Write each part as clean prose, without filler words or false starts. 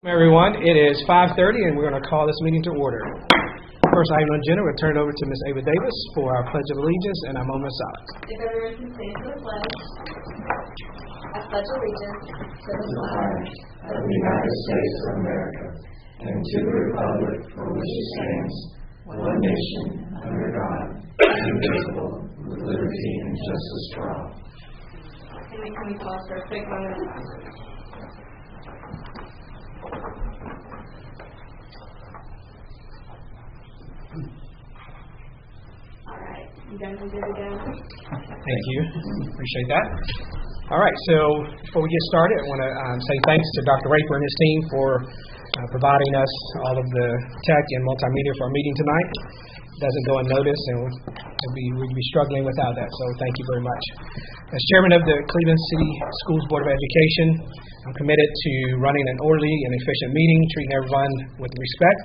Everyone, it is 5:30 and we're going to call this meeting to order. First item on the agenda, we'll turn it over to Ms. Ava Davis for our Pledge of Allegiance and our moment of silence. If everyone can stand for the pledge, I pledge allegiance to the flag of the United States of America and to the republic for which it stands, one nation, under God, indivisible, with liberty and justice for all. Can we pause for a quick moment of silence? You guys are good to go? Thank you. Appreciate that. All right, so before we get started, I want to say thanks to Dr. Raper and his team for providing us all of the tech and multimedia for our meeting tonight. It doesn't go unnoticed, and we'd be struggling without that, so thank you very much. As chairman of the Cleveland City Schools Board of Education, I'm committed to running an orderly and efficient meeting, treating everyone with respect.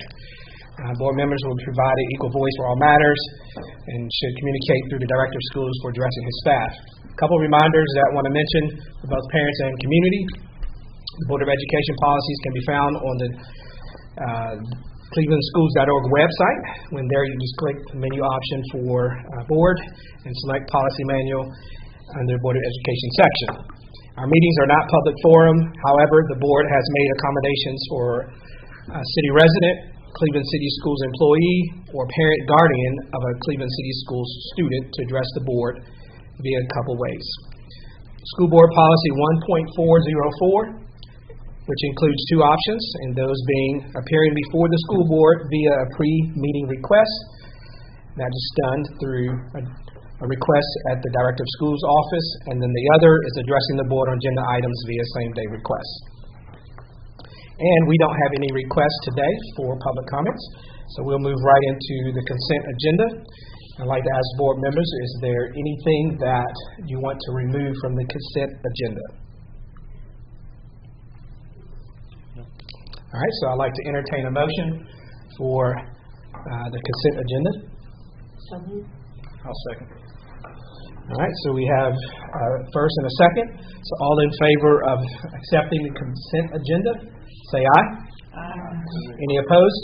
Board members will be provided equal voice for all matters and should communicate through the director of schools for addressing his staff. A couple of reminders that I want to mention for both parents and community. The Board of Education policies can be found on the clevelandschools.org website. When there, you just click the menu option for board and select policy manual under the Board of Education section. Our meetings are not public forum. However, the board has made accommodations for a city resident, Cleveland City Schools employee, or parent guardian of a Cleveland City Schools student to address the board via a couple ways. School Board Policy 1.404, which includes two options, and those being appearing before the school board via a pre-meeting request. That is done through a request at the Director of Schools office, and then the other is addressing the board on agenda items via same-day request. And we don't have any requests today for public comments, so we'll move right into the consent agenda. I'd like to ask board members, is there anything that you want to remove from the consent agenda? All right, so I'd like to entertain a motion for the consent agenda. I'll second. All right, so we have first and a second. So all in favor of accepting the consent agenda, say aye. Aye. Any opposed?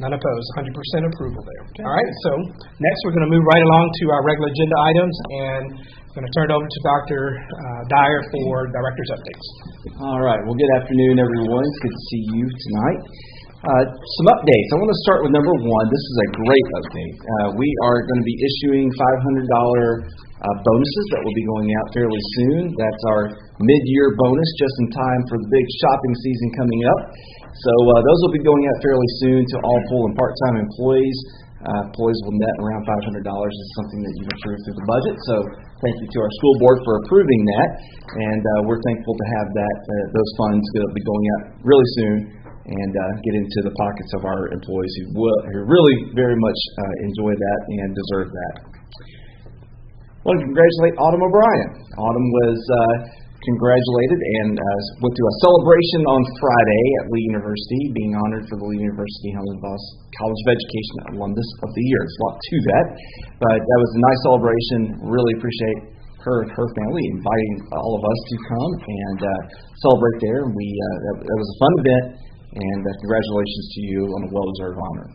None opposed. 100% approval there. Okay. All right, so next we're going to move right along to our regular agenda items, and I'm going to turn it over to Dr. Dyer for director's updates. All right, well, good afternoon, everyone. It's good to see you tonight. Some updates. I want to start with number one. This is a great update. We are going to be issuing $500 bonuses that will be going out fairly soon. That's our mid-year bonus, just in time for the big shopping season coming up. So those will be going out fairly soon to all full and part-time employees. Employees will net around $500. It's something that you've approved through the budget. So thank you to our school board for approving that. And we're thankful to have that those funds will be going out really soon and get into the pockets of our employees who really very much enjoy that and deserve that. I want to congratulate Autumn O'Brien. Autumn was congratulated and went to a celebration on Friday at Lee University, being honored for the Lee University College of Education Alumnus of the Year. There's a lot to that, but that was a nice celebration. Really appreciate her and her family inviting all of us to come and celebrate there. And that was a fun event, and congratulations to you on a well-deserved honor.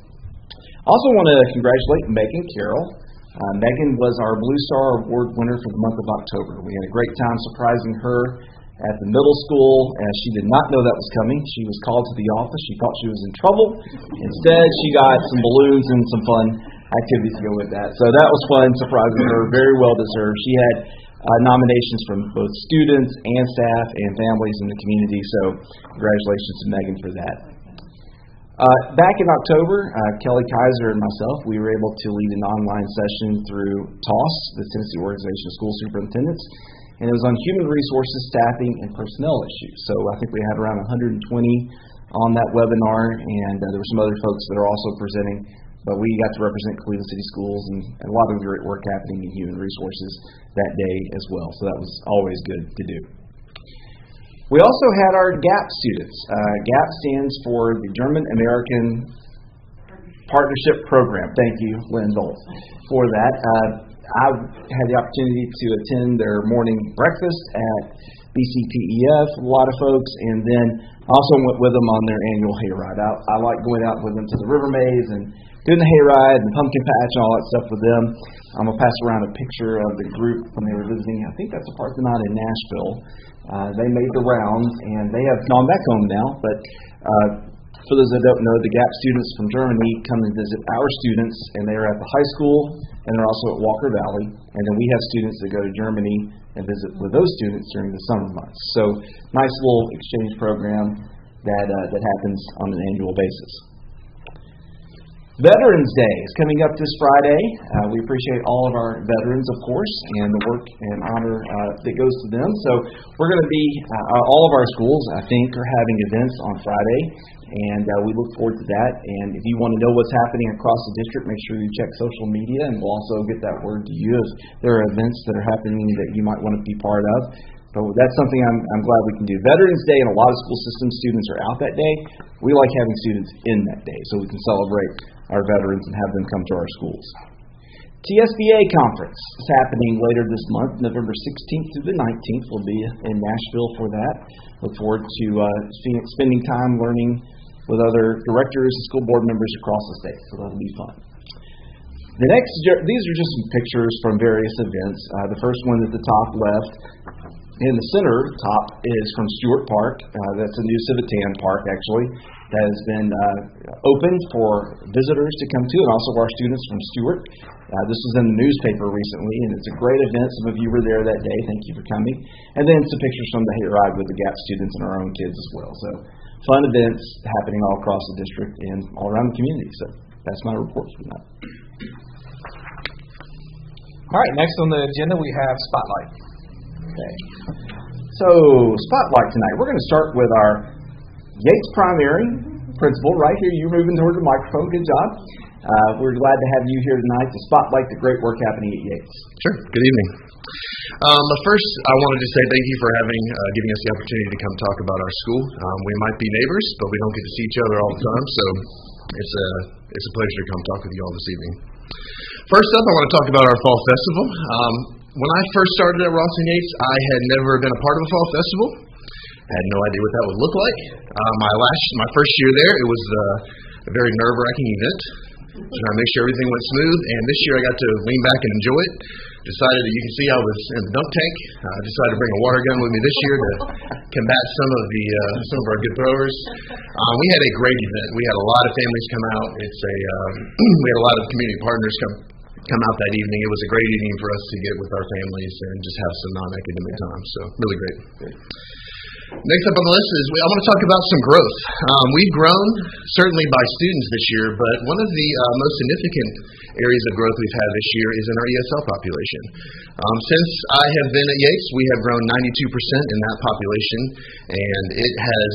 Also want to congratulate Megan Carroll. Megan was our Blue Star Award winner for the month of October. We had a great time surprising her at the middle school, and she did not know that was coming. She was called to the office. She thought she was in trouble. Instead, she got some balloons and some fun activities to go with that. So that was fun, surprising her. Very well deserved. She had nominations from both students and staff and families in the community. So congratulations to Megan for that. Back in October, Kelly Kaiser and myself, we were able to lead an online session through TOSS, the Tennessee Organization of School Superintendents, and it was on human resources, staffing, and personnel issues. So I think we had around 120 on that webinar, and there were some other folks that are also presenting, but we got to represent Cleveland City Schools and a lot of great work happening in human resources that day as well. So that was always good to do. We also had our GAP students. GAP stands for the German American Partnership Program. Thank you, Lynn Zolt, for that. I had the opportunity to attend their morning breakfast at BCPEF, a lot of folks, and then I also went with them on their annual hayride. I like going out with them to the River Maze and doing the hayride and pumpkin patch and all that stuff with them. I'm going to pass around a picture of the group when they were visiting. I think that's a Parthenon in Nashville. They made the rounds, and they have gone back home now. But for those that don't know, the GAP students from Germany come and visit our students, and they are at the high school, and they're also at Walker Valley. And then we have students that go to Germany and visit with those students during the summer months. So nice little exchange program that happens on an annual basis. Veterans Day is coming up this Friday. We appreciate all of our veterans, of course, and the work and honor that goes to them. So we're going to be, all of our schools, I think, are having events on Friday, and we look forward to that. And if you want to know what's happening across the district, make sure you check social media, and we'll also get that word to you if there are events that are happening that you might want to be part of. But that's something I'm glad we can do. Veterans Day, and a lot of school system students are out that day. We like having students in that day so we can celebrate our veterans and have them come to our schools. TSBA Conference is happening later this month, November 16th through the 19th. We'll be in Nashville for that. Look forward to spending time learning with other directors and school board members across the state, so that'll be fun. These are just some pictures from various events. The first one at the top left, in the center top, is from Stewart Park. That's a new Civitan park, actually, that has been opened for visitors to come to, and also our students from Stewart. This was in the newspaper recently, and it's a great event. Some of you were there that day. Thank you for coming. And then some pictures from the hayride with the GAP students and our own kids as well. So fun events happening all across the district and all around the community. So that's my report for tonight. All right, next on the agenda we have Spotlight. Okay. So, Spotlight tonight. We're going to start with our Yates Primary principal right here. You're moving toward the microphone. Good job. We're glad to have you here tonight to spotlight the great work happening at Yates. Sure. Good evening. First, I wanted to say thank you for giving us the opportunity to come talk about our school. We might be neighbors, but we don't get to see each other all the time, so it's a pleasure to come talk with you all this evening. First up, I want to talk about our Fall Festival. When I first started at Ross and Yates, I had never been a part of a fall festival. I had no idea what that would look like. My first year there, it was a very nerve-wracking event, trying to make sure everything went smooth. And this year I got to lean back and enjoy it. Decided that you can see I was in the dunk tank. I decided to bring a water gun with me this year to combat some of our good throwers. We had a great event. We had a lot of families come out. We had a lot of community partners come out that evening. It was a great evening for us to get with our families and just have some non-academic time. So really great. Next up on the list is I want to talk about some growth. We've grown certainly by students this year, but one of the most significant areas of growth we've had this year is in our ESL population. Since I have been at Yates, we have grown 92% in that population, and it has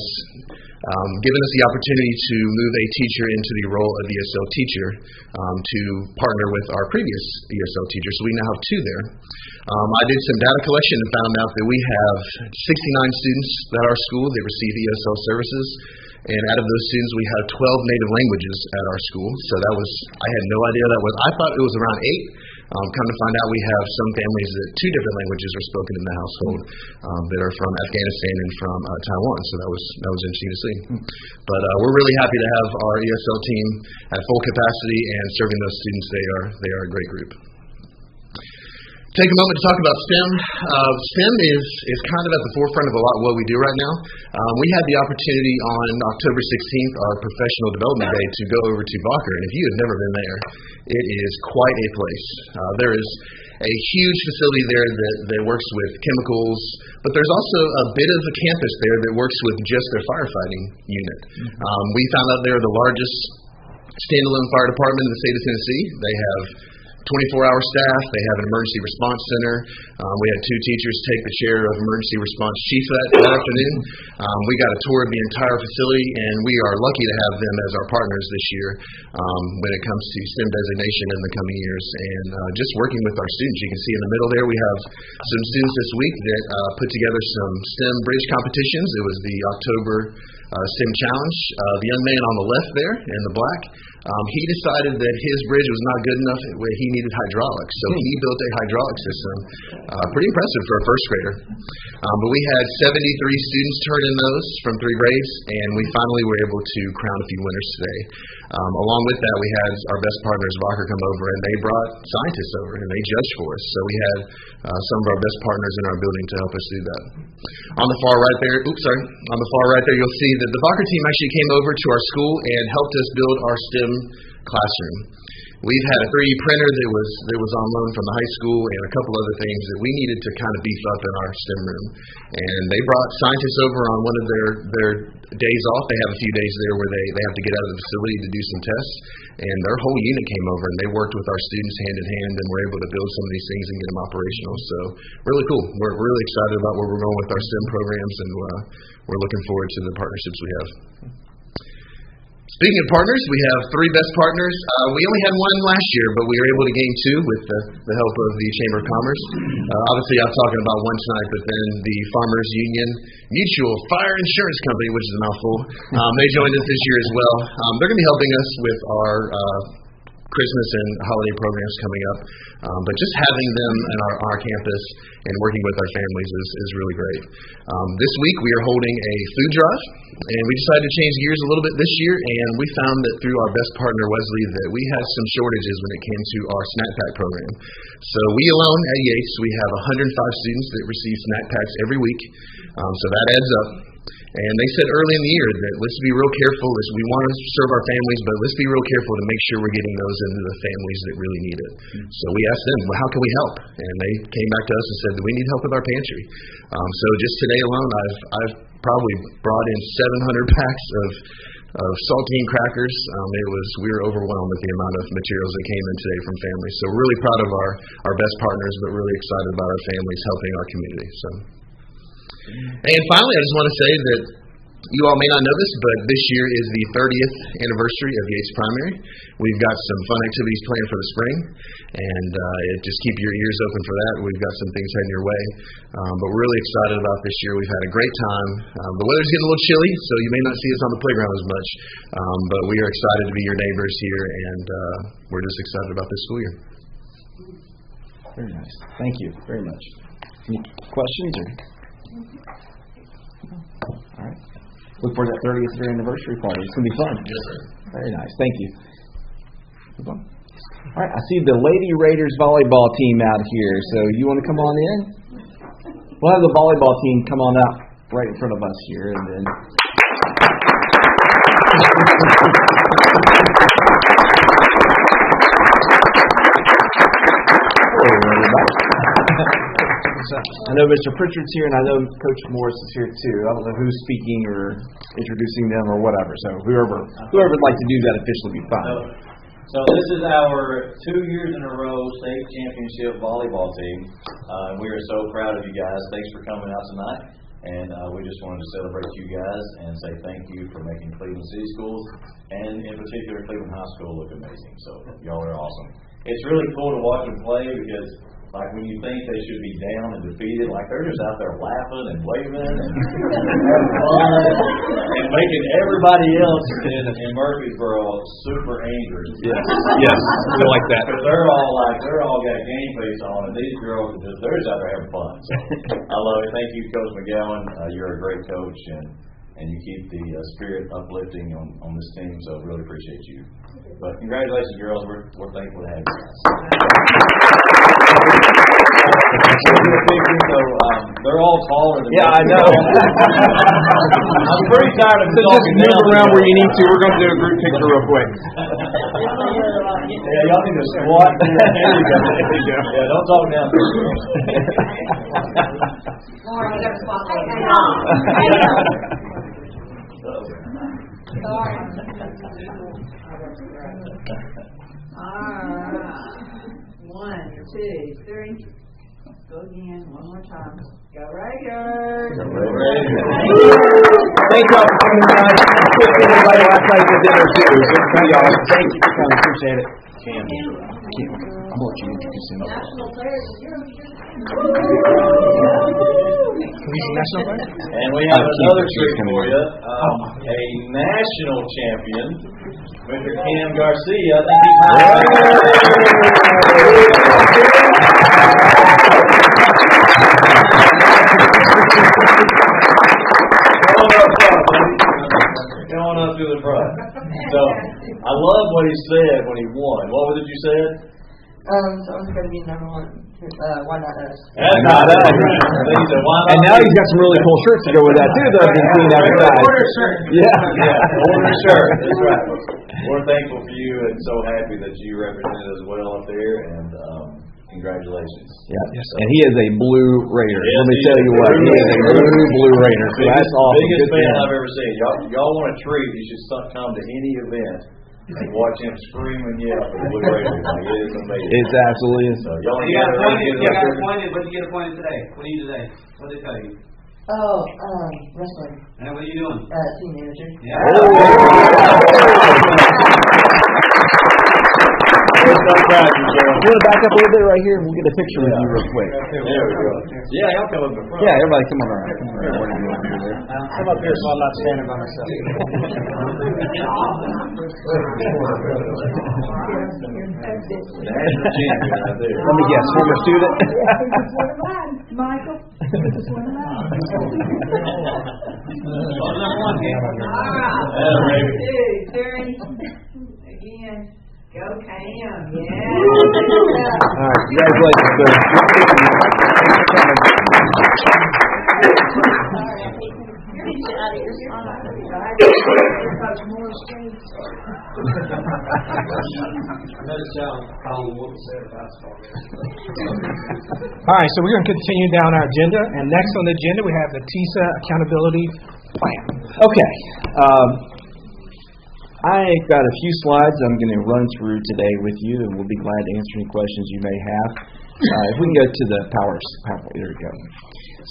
given us the opportunity to move a teacher into the role of ESL teacher to partner with our previous ESL teacher. So we now have two there. I did some data collection and found out that we have 69 students at our school that receive ESL services. And out of those students, we have 12 native languages at our school. So I had no idea I thought it was around 8. Come to find out, we have some families that 2 different languages are spoken in the household that are from Afghanistan and from Taiwan. So that was interesting to see. But we're really happy to have our ESL team at full capacity and serving those students. They are a great group. Take a moment to talk about STEM. STEM is kind of at the forefront of a lot of what we do right now. We had the opportunity on October 16th, our professional development day, to go over to Walker. And if you have never been there, it is quite a place. There is a huge facility there that works with chemicals, but there's also a bit of a campus there that works with just their firefighting unit. We found out they're the largest standalone fire department in the state of Tennessee. They have 24-hour staff. They have an emergency response center. We had 2 teachers take the chair of emergency response chief that afternoon. We got a tour of the entire facility, and we are lucky to have them as our partners this year when it comes to STEM designation in the coming years. And just working with our students, you can see in the middle there we have some students this week that put together some STEM bridge competitions. It was the October STEM challenge. The young man on the left there in the black, he decided that his bridge was not good enough. He needed hydraulics, so he built a hydraulic system. Pretty impressive for a first grader. But we had 73 students turn in those from 3 grades, and we finally were able to crown a few winners today. Along with that, we had our best partners, Vocker, come over, and they brought scientists over, and they judged for us. So we had some of our best partners in our building to help us do that. On the far right there, you'll see that the Vocker team actually came over to our school and helped us build our STEM classroom. We've had a 3D printer that was on loan from the high school and a couple other things that we needed to kind of beef up in our STEM room. And they brought scientists over on one of their days off. They have a few days there where they have to get out of the facility to do some tests. And their whole unit came over and they worked with our students hand in hand and were able to build some of these things and get them operational. So really cool. We're really excited about where we're going with our STEM programs, and we're looking forward to the partnerships we have. Speaking of partners, we have 3 best partners. We only had 1 last year, but we were able to gain 2 with the help of the Chamber of Commerce. Obviously, I'm talking about one tonight, but then the Farmers Union Mutual Fire Insurance Company, which is a mouthful, they joined us this year as well. They're going to be helping us with our Christmas and holiday programs coming up. But just having them on our campus and working with our families is really great. This week we are holding a food drive, and we decided to change gears a little bit this year, and we found that through our best partner, Wesley, that we had some shortages when it came to our snack pack program. So we alone at Yates, we have 105 students that receive snack packs every week, so that adds up. And they said early in the year that let's be real careful. We want to serve our families, but let's be real careful to make sure we're getting those into the families that really need it. So we asked them, well, how can we help? And they came back to us and said, do we need help with our pantry? So just today alone, I've probably brought in 700 packs of saltine crackers. We were overwhelmed with the amount of materials that came in today from families. So we're really proud of our best partners, but really excited about our families helping our community. So. And finally, I just want to say that you all may not know this, but this year is the 30th anniversary of Yates Primary. We've got some fun activities planned for the spring, and just keep your ears open for that. We've got some things heading your way, but we're really excited about this year. We've had a great time. The weather's getting a little chilly, so you may not see us on the playground as much, but we are excited to be your neighbors here, and we're just excited about this school year. Very nice. Thank you very much. Any questions? All right. Look for that 30th year anniversary party. It's going to be fun. Yes, sir. Very nice. Thank you. Move on. All right. I see the Lady Raiders volleyball team out here. So you want to come on in? We'll have the volleyball team come on out right in front of us here, and then. Hello, everybody. I know Mr. Pritchard's here, and I know Coach Morris is here too. I don't know who's speaking or introducing them or whatever. So whoever would like to do that officially be fine. So this is our 2 years in a row state championship volleyball team. We are so proud of you guys. Thanks for coming out tonight. And we just wanted to celebrate you guys and say thank you for making Cleveland City Schools, and in particular Cleveland High School, look amazing. So y'all are awesome. It's really cool to watch them play because, like, when you think they should be down and defeated, like, they're just out there laughing and waving and having fun and making everybody else in Murfreesboro super angry. Yes, I feel like that. Because they're all got game face on, and these girls they're just out there having fun. So I love it. Thank you, Coach McGowan. You're a great coach, and you keep the spirit uplifting on this team. So really appreciate you. But congratulations, girls. We're thankful to have you guys. So they're all taller than me. Yeah, I know. I'm pretty tired of So just move around where you need to. We're going to do a group picture real quick. Yeah, y'all need to squat. There you go. Yeah, don't talk down. Lauren, you got to squat. Sorry. All right. 1, 2, 3. Go again. One more time. Go Raiders. Thank y'all for coming tonight. Everybody last night for dinner too. Good for y'all. Thank you for coming. Appreciate it. Cam is I'm going to let you introduce him. National players, National player? And we have another treat for you. A national champion, Mr. Cam Garcia. I think Going up to the front. So I love what he said when he won. What did you say? So it's going to be number one. Why not us? That's not us. He said, why not And now us? he's got some really cool shirts to go with that too that I've been seeing advertised. Order shirt. Yeah. Order shirt. That's right. We're thankful for you and so happy that you represented us well up there, and congratulations. Yeah. And he is a Blue Raider. Yes, Let me he tell is you a what, he is a Blue Raider. So that's awesome. Biggest Good for fan him. I've ever seen. Y'all want a treat, you should come to any event and watch him scream and yell for the Blue Raiders. It is amazing. It's absolutely is. So y'all You got appointed. What did you get appointed today? What are you today? What did they tell you? Oh, wrestling. And what are you doing? Team manager. Yeah. We're so proud of you, Joe. You want to back up a little bit right here? We'll get a picture with you real quick. There we go. Yeah, y'all come up in front. Yeah, everybody come on around. Come on around. What are you doing over there? Come up here so I'm not standing by myself. National champion right there. Let me guess, former student? Michael. All right. Terry. Again. Go Cam. Yeah. All right, congratulations, sir. All right, so we're going to continue down our agenda, and next on the agenda we have the TISA Accountability Plan. Okay. I've got a few slides I'm going to run through today with you, and we'll be glad to answer any questions you may have. If we can go to the PowerPoint, there we go.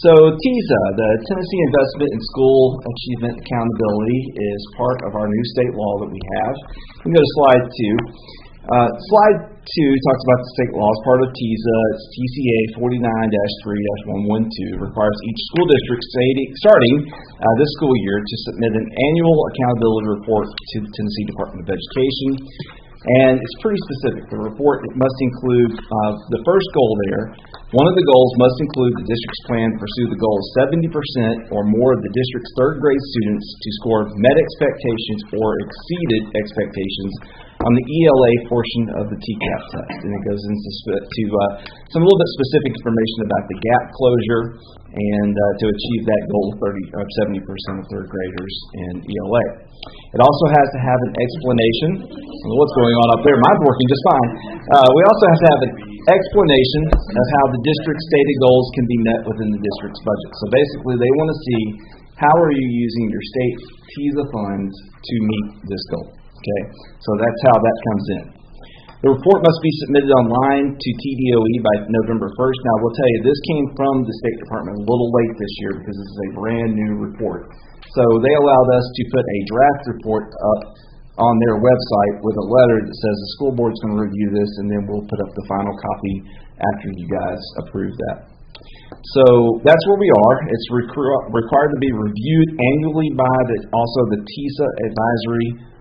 So TISA, the Tennessee Investment in School Achievement Accountability, is part of our new state law that we have. We can go to slide 2. Slide 2 talks about the state law as part of TISA. It's TCA 49-3-112. Requires each school district starting this school year to submit an annual accountability report to the Tennessee Department of Education. And it's pretty specific. The report must include the first goal there. One of the goals must include the district's plan to pursue the goal of 70% or more of the district's third grade students to score met expectations or exceeded expectations on the ELA portion of the TCAP test. And it goes into some little bit specific information about the gap closure and to achieve that goal of 70% of third graders in ELA. It also has to have an explanation. I don't know what's going on up there. Mine's working just fine. We also have to have an explanation of how the district's stated goals can be met within the district's budget. So basically, they want to see how are you using your state TISA funds to meet this goal. Okay, so that's how that comes in. The report must be submitted online to TDOE by November 1st. Now, we'll tell you, this came from the State Department a little late this year because this is a brand new report. So they allowed us to put a draft report up on their website with a letter that says the school board's going to review this, and then we'll put up the final copy after you guys approve that. So that's where we are. It's required to be reviewed annually by also the TISA advisory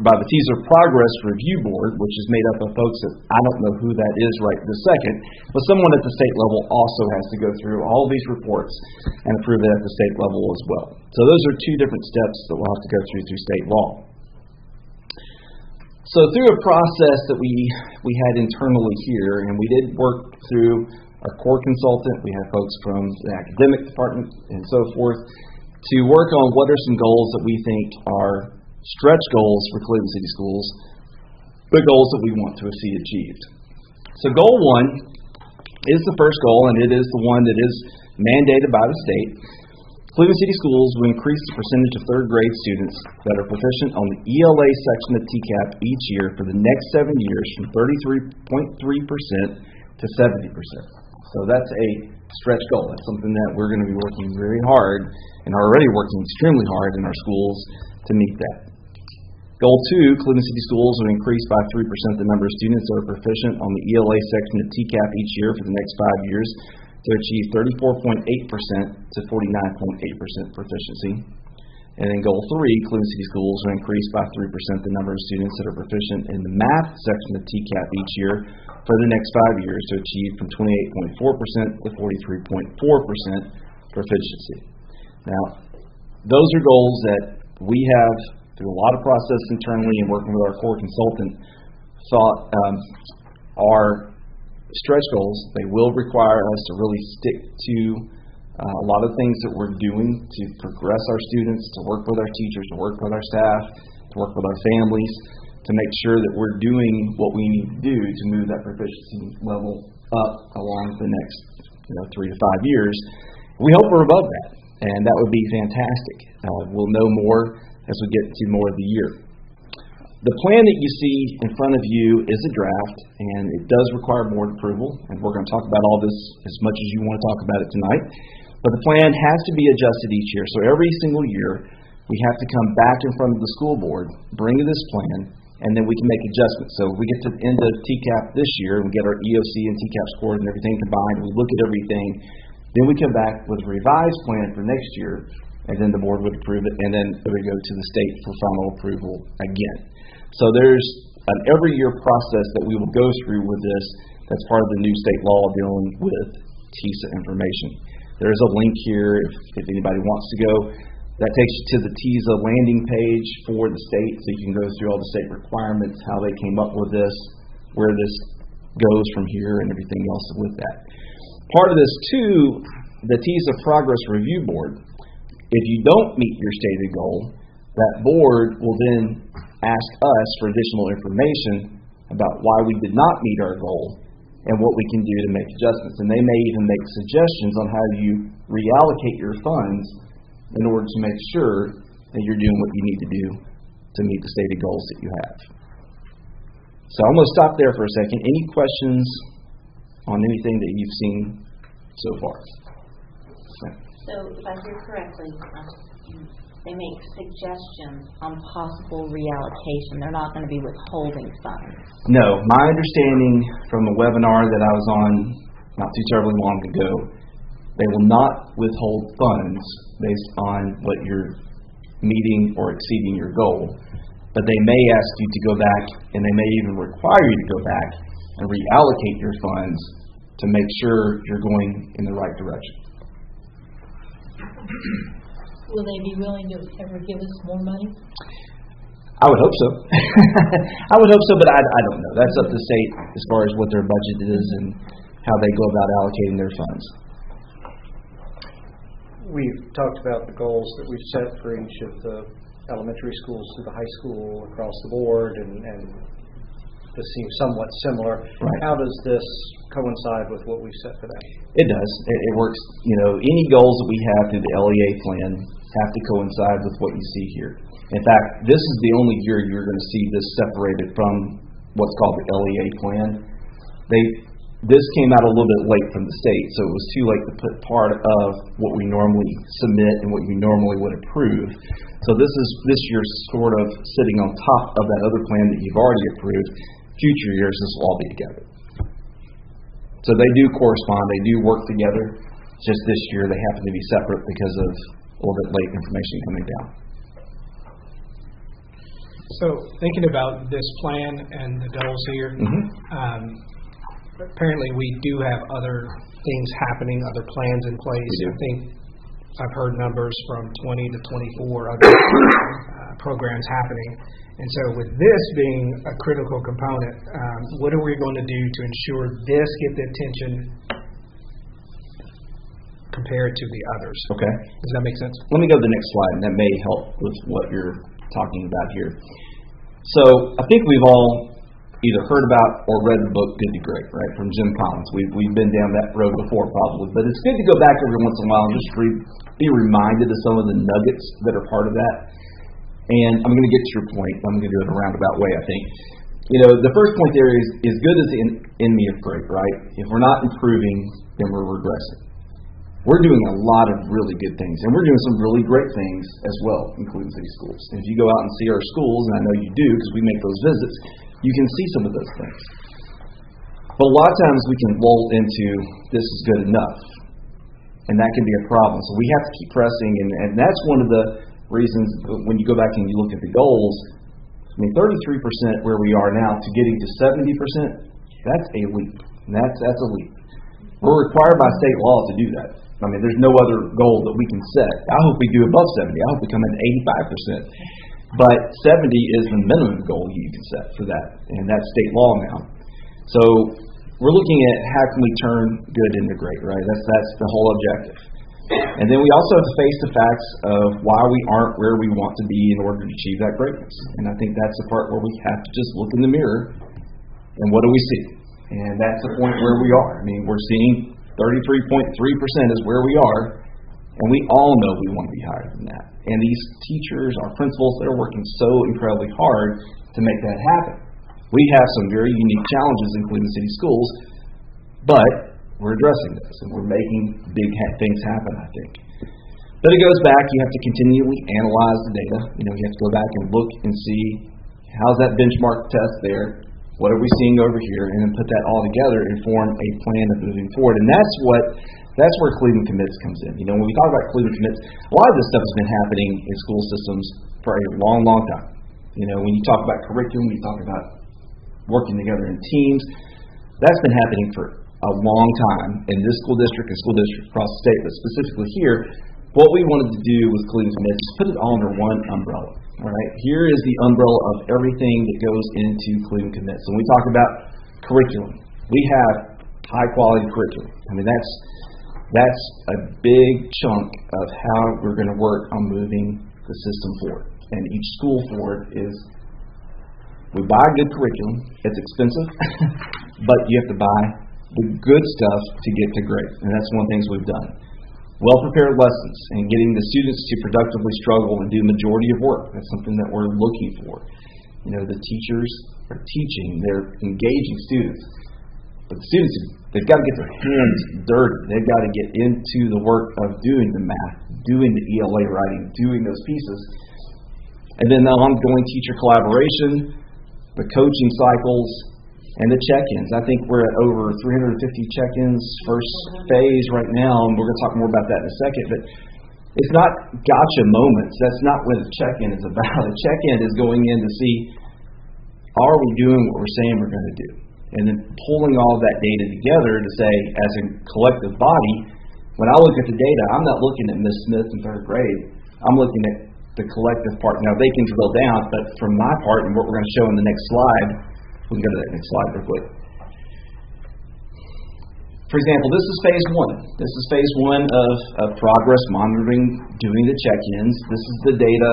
by the TISA Progress Review Board, which is made up of folks that I don't know who that is right this second, but someone at the state level also has to go through all these reports and approve it at the state level as well. So those are two different steps that we'll have to go through state law. So through a process that we had internally here, and we did work through our core consultant, we had folks from the academic department and so forth, to work on what are some goals that we think are stretch goals for Cleveland City Schools, the goals that we want to see achieved. So goal 1 is the first goal, and it is the one that is mandated by the state. Cleveland City Schools will increase the percentage of third grade students that are proficient on the ELA section of TCAP each year for the next 7 years from 33.3% to 70%. So that's a stretch goal. That's something that we're going to be working very hard and are already working extremely hard in our schools to meet that. Goal 2, Cleveland City Schools will increase by 3% the number of students that are proficient on the ELA section of TCAP each year for the next 5 years to achieve 34.8% to 49.8% proficiency. And then Goal 3, Cleveland City Schools will increase by 3% the number of students that are proficient in the math section of TCAP each year for the next 5 years to achieve from 28.4% to 43.4% proficiency. Now, those are goals that we have, through a lot of process internally and working with our core consultant, thought are stretch goals. They will require us to really stick to a lot of things that we're doing to progress our students, to work with our teachers, to work with our staff, to work with our families, to make sure that we're doing what we need to do to move that proficiency level up along the next 3 to 5 years. We hope we're above that, and that would be fantastic. We'll know more as we get to more of the year. The plan that you see in front of you is a draft, and it does require board approval, and we're going to talk about all this as much as you want to talk about it tonight. But the plan has to be adjusted each year. So every single year, we have to come back in front of the school board, bring this plan, and then we can make adjustments. So if we get to the end of TCAP this year and we get our EOC and TCAP scores and everything combined, we look at everything, then we come back with a revised plan for next year, and then the board would approve it, and then it would go to the state for final approval again. So there's an every year process that we will go through with this. That's part of the new state law dealing with TISA information. There is a link here if anybody wants to go. That takes you to the TISA landing page for the state, so you can go through all the state requirements, how they came up with this, where this goes from here, and everything else with that. Part of this, too, the TISA Progress Review Board, if you don't meet your stated goal, that board will then ask us for additional information about why we did not meet our goal and what we can do to make adjustments. And they may even make suggestions on how you reallocate your funds in order to make sure that you're doing what you need to do to meet the stated goals that you have. So I'm going to stop there for a second. Any questions on anything that you've seen so far? So if I hear correctly, they make suggestions on possible reallocation. They're not going to be withholding funds. No. My understanding from a webinar that I was on not too terribly long ago, they will not withhold funds based on what you're meeting or exceeding your goal, but they may ask you to go back, and they may even require you to go back and reallocate your funds to make sure you're going in the right direction. Will they be willing to ever give us more money? I would hope so. I would hope so, but I don't know. That's up to the state as far as what their budget is and how they go about allocating their funds. We've talked about the goals that we've set for each of the elementary schools to the high school across the board, and this seems somewhat similar. Right. How does this coincide with what we've set for that? It does. It works. Any goals that we have through the LEA plan have to coincide with what you see here. In fact, this is the only year you're going to see this separated from what's called the LEA plan. This came out a little bit late from the state, so it was too late to put part of what we normally submit and what you normally would approve. So this year's sort of sitting on top of that other plan that you've already approved. Future years, this will all be together. So they do correspond, they do work together. Just this year they happen to be separate because of a little bit late information coming down. So thinking about this plan and the goals here, apparently we do have other things happening, other plans in place. I think I've heard numbers from 20 to 24 other programs happening. And so with this being a critical component, what are we going to do to ensure this get the attention compared to the others? Okay. Does that make sense? Let me go to the next slide, and that may help with what you're talking about here. So I think we've all either heard about or read the book Good to Great, right, from Jim Collins. We've been down that road before probably, but it's good to go back every once in a while and just be reminded of some of the nuggets that are part of that. And I'm going to get to your point. I'm going to do it in a roundabout way, I think. The first point there is good as the enemy of great, right? If we're not improving, then we're regressing. We're doing a lot of really good things, and we're doing some really great things as well, including city schools. And if you go out and see our schools, and I know you do because we make those visits, you can see some of those things. But a lot of times we can lull into this is good enough, and that can be a problem. So we have to keep pressing, and that's one of the reasons when you go back and you look at the goals, I mean, 33% where we are now to getting to 70%, that's a leap. And that's a leap. We're required by state law to do that. I mean, there's no other goal that we can set. I hope we do above 70. I hope we come in 85%. But 70 is the minimum goal you can set for that, and that's state law now. So we're looking at how can we turn good into great, right? That's the whole objective. And then we also have to face the facts of why we aren't where we want to be in order to achieve that greatness. And I think that's the part where we have to just look in the mirror and what do we see? And that's the point where we are. I mean, we're seeing 33.3% is where we are, and we all know we want to be higher than that. And these teachers, our principals, they're working so incredibly hard to make that happen. We have some very unique challenges, including city schools, but we're addressing this, and we're making big things happen, I think. But it goes back, you have to continually analyze the data. You have to go back and look and see how's that benchmark test there. What are we seeing over here? And then put that all together and form a plan of moving forward. And that's where Cleveland Commits comes in. When we talk about Cleveland Commits, a lot of this stuff has been happening in school systems for a long, long time. When you talk about curriculum, you talk about working together in teams. That's been happening for a long time in this school district and school districts across the state, but specifically here, what we wanted to do with Cleveland Commits is put it all under one umbrella. All right, here is the umbrella of everything that goes into Cleveland Commits. When we talk about curriculum, we have high quality curriculum. I mean, that's a big chunk of how we're going to work on moving the system forward. And each school forward is, we buy good curriculum. It's expensive, but you have to buy the good stuff to get to great. And that's one of the things we've done. Well-prepared lessons and getting the students to productively struggle and do majority of work. That's something that we're looking for. The teachers are teaching, they're engaging students. But the students, they've got to get their hands dirty. They've got to get into the work of doing the math, doing the ELA writing, doing those pieces. And then the ongoing teacher collaboration, the coaching cycles, and the check-ins. I think we're at over 350 check-ins first phase right now, and we're going to talk more about that in a second. But it's not gotcha moments. That's not what a check-in is about. A check-in is going in to see, are we doing what we're saying we're going to do? And then pulling all that data together to say, as a collective body, when I look at the data, I'm not looking at Ms. Smith in third grade. I'm looking at the collective part. Now, they can drill down, but from my part and what we're going to show in the next slide, we can go to that next slide real quick. For example, this is phase one. This is phase one of progress monitoring, doing the check-ins. This is the data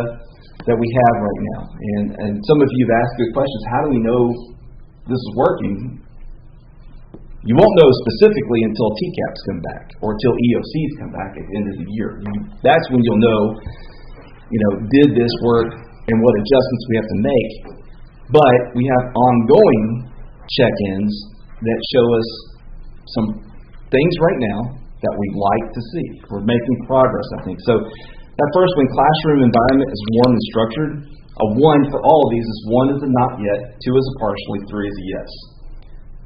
that we have right now. And some of you have asked good questions. How do we know this is working? You won't know specifically until TCAPs come back or until EOCs come back at the end of the year. That's when you'll know, did this work and what adjustments we have to make. But we have ongoing check-ins that show us some things right now that we'd like to see. We're making progress, I think. So that first one, classroom environment is warm and structured. A 1 for all of these is 1 is a not yet, 2 is a partially, 3 is a yes.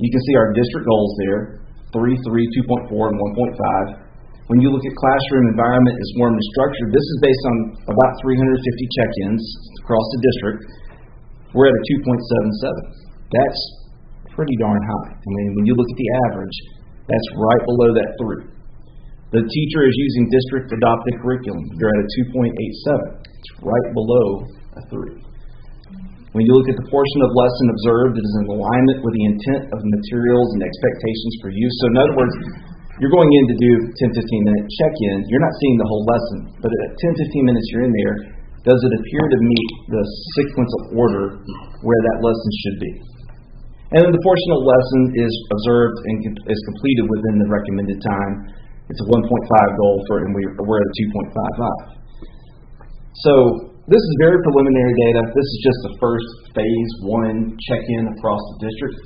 You can see our district goals there, 3, 2.4, and 1.5. When you look at classroom environment is warm and structured, this is based on about 350 check-ins across the district. We're at a 2.77. That's pretty darn high. I mean, when you look at the average, that's right below that 3. The teacher is using district adopted curriculum. They're at a 2.87. It's right below a 3. When you look at the portion of lesson observed, it is in alignment with the intent of the materials and expectations for use. So in other words, you're going in to do 10-15-minute check-in. You're not seeing the whole lesson, but at 10-15 minutes you're in there, does it appear to meet the sequence of order where that lesson should be? And then the portion of lesson is observed and is completed within the recommended time. It's a 1.5 goal and we're at a 2.55. So this is very preliminary data. This is just the first phase 1 check-in across the district.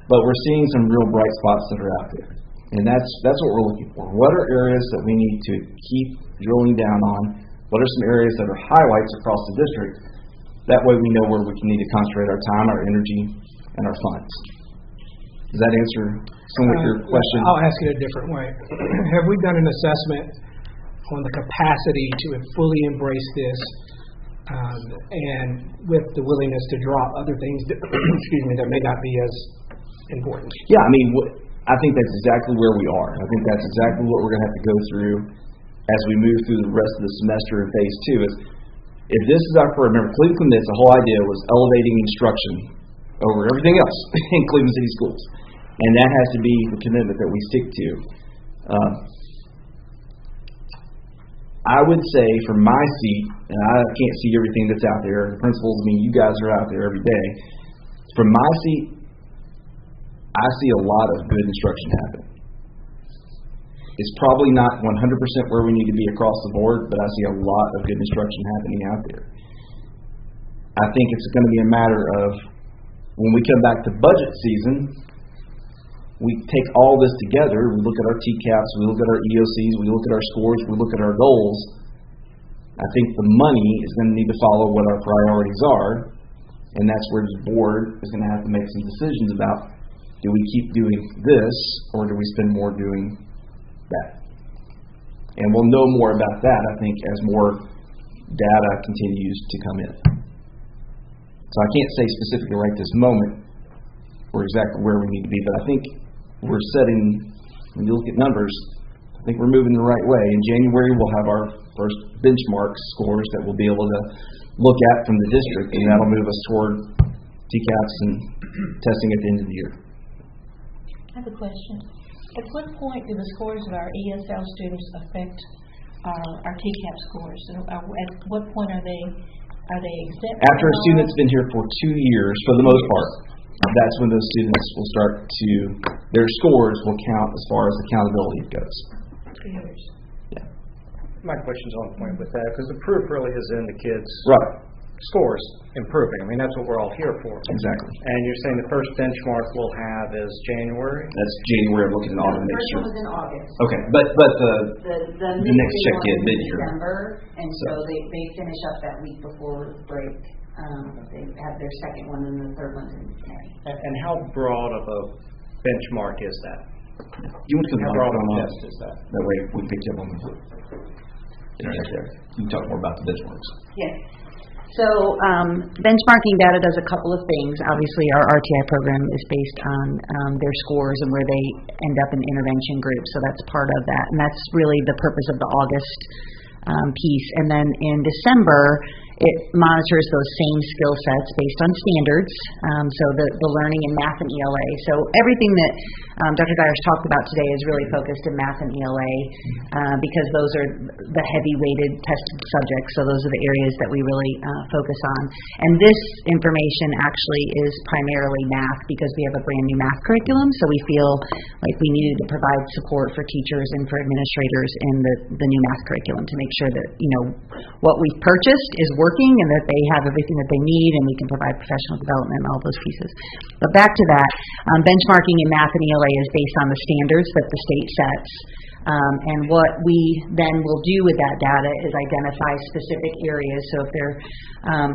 But we're seeing some real bright spots that are out there. And that's what we're looking for. What are areas that we need to keep drilling down on? What are some areas that are highlights across the district? That way we know where we can need to concentrate our time, our energy, and our funds. Does that answer some of your question? I'll ask it a different way. Have we done an assessment on the capacity to fully embrace this and with the willingness to drop other things that, that may not be as important? Yeah, I mean, I think that's exactly where we are. I think that's exactly what we're going to have to go through as we move through the rest of the semester in phase 2. Is if this is our program, remember Cleveland Commits, the whole idea was elevating instruction over everything else in Cleveland City Schools. And that has to be the commitment that we stick to. I would say from my seat, and I can't see everything that's out there, the principals, I mean, you guys are out there every day. From my seat, I see a lot of good instruction happen. It's probably not 100% where we need to be across the board, but I see a lot of good instruction happening out there. I think it's going to be a matter of when we come back to budget season, we take all this together, we look at our TCAPs, we look at our EOCs, we look at our scores, we look at our goals. I think the money is going to need to follow what our priorities are, and that's where the board is going to have to make some decisions about, do we keep doing this, or do we spend more doing that? And we'll know more about that, I think, as more data continues to come in. So I can't say specifically right this moment we're exactly where we need to be, but I think we're setting, when you look at numbers, I think we're moving the right way. In January, we'll have our first benchmark scores that we'll be able to look at from the district, and that'll move us toward TCAPs and testing at the end of the year. I have a question. At what point do the scores of our ESL students affect our TCAP scores? At what point are they exempt? After a student's been here for 2 years, for the most part, that's when those students will start to, their scores will count as far as accountability goes. 2 years. Yeah. My question's on point with that, because the proof really is in the kids' scores improving. I mean, that's what we're all here for. Exactly. And you're saying the first benchmark we'll have is January? That's January. I'm looking at autumn next year. The first one was in August. Okay, but the next check in mid-year. December, and so they finish up that week before break. They have their second one, and the third one's in May. And how broad of a benchmark is that? You want to how broad of a test is that? That way we pick you up on the internet there. You can talk more about the benchmarks. Yes. So benchmarking data does a couple of things. Obviously, our RTI program is based on their scores and where they end up in intervention groups. So that's part of that. And that's really the purpose of the August piece. And then in December, it monitors those same skill sets based on standards, so the learning in math and ELA. So everything that Dr. Dyer's talked about today is really focused in math and ELA because those are the heavy-weighted tested subjects, so those are the areas that we really focus on. And this information actually is primarily math because we have a brand-new math curriculum, so we feel like we needed to provide support for teachers and for administrators in the new math curriculum to make sure that, what we've purchased is working and that they have everything that they need and we can provide professional development and all those pieces. But back to that, benchmarking in math and ELA is based on the standards that the state sets. And what we then will do with that data is identify specific areas. So if they're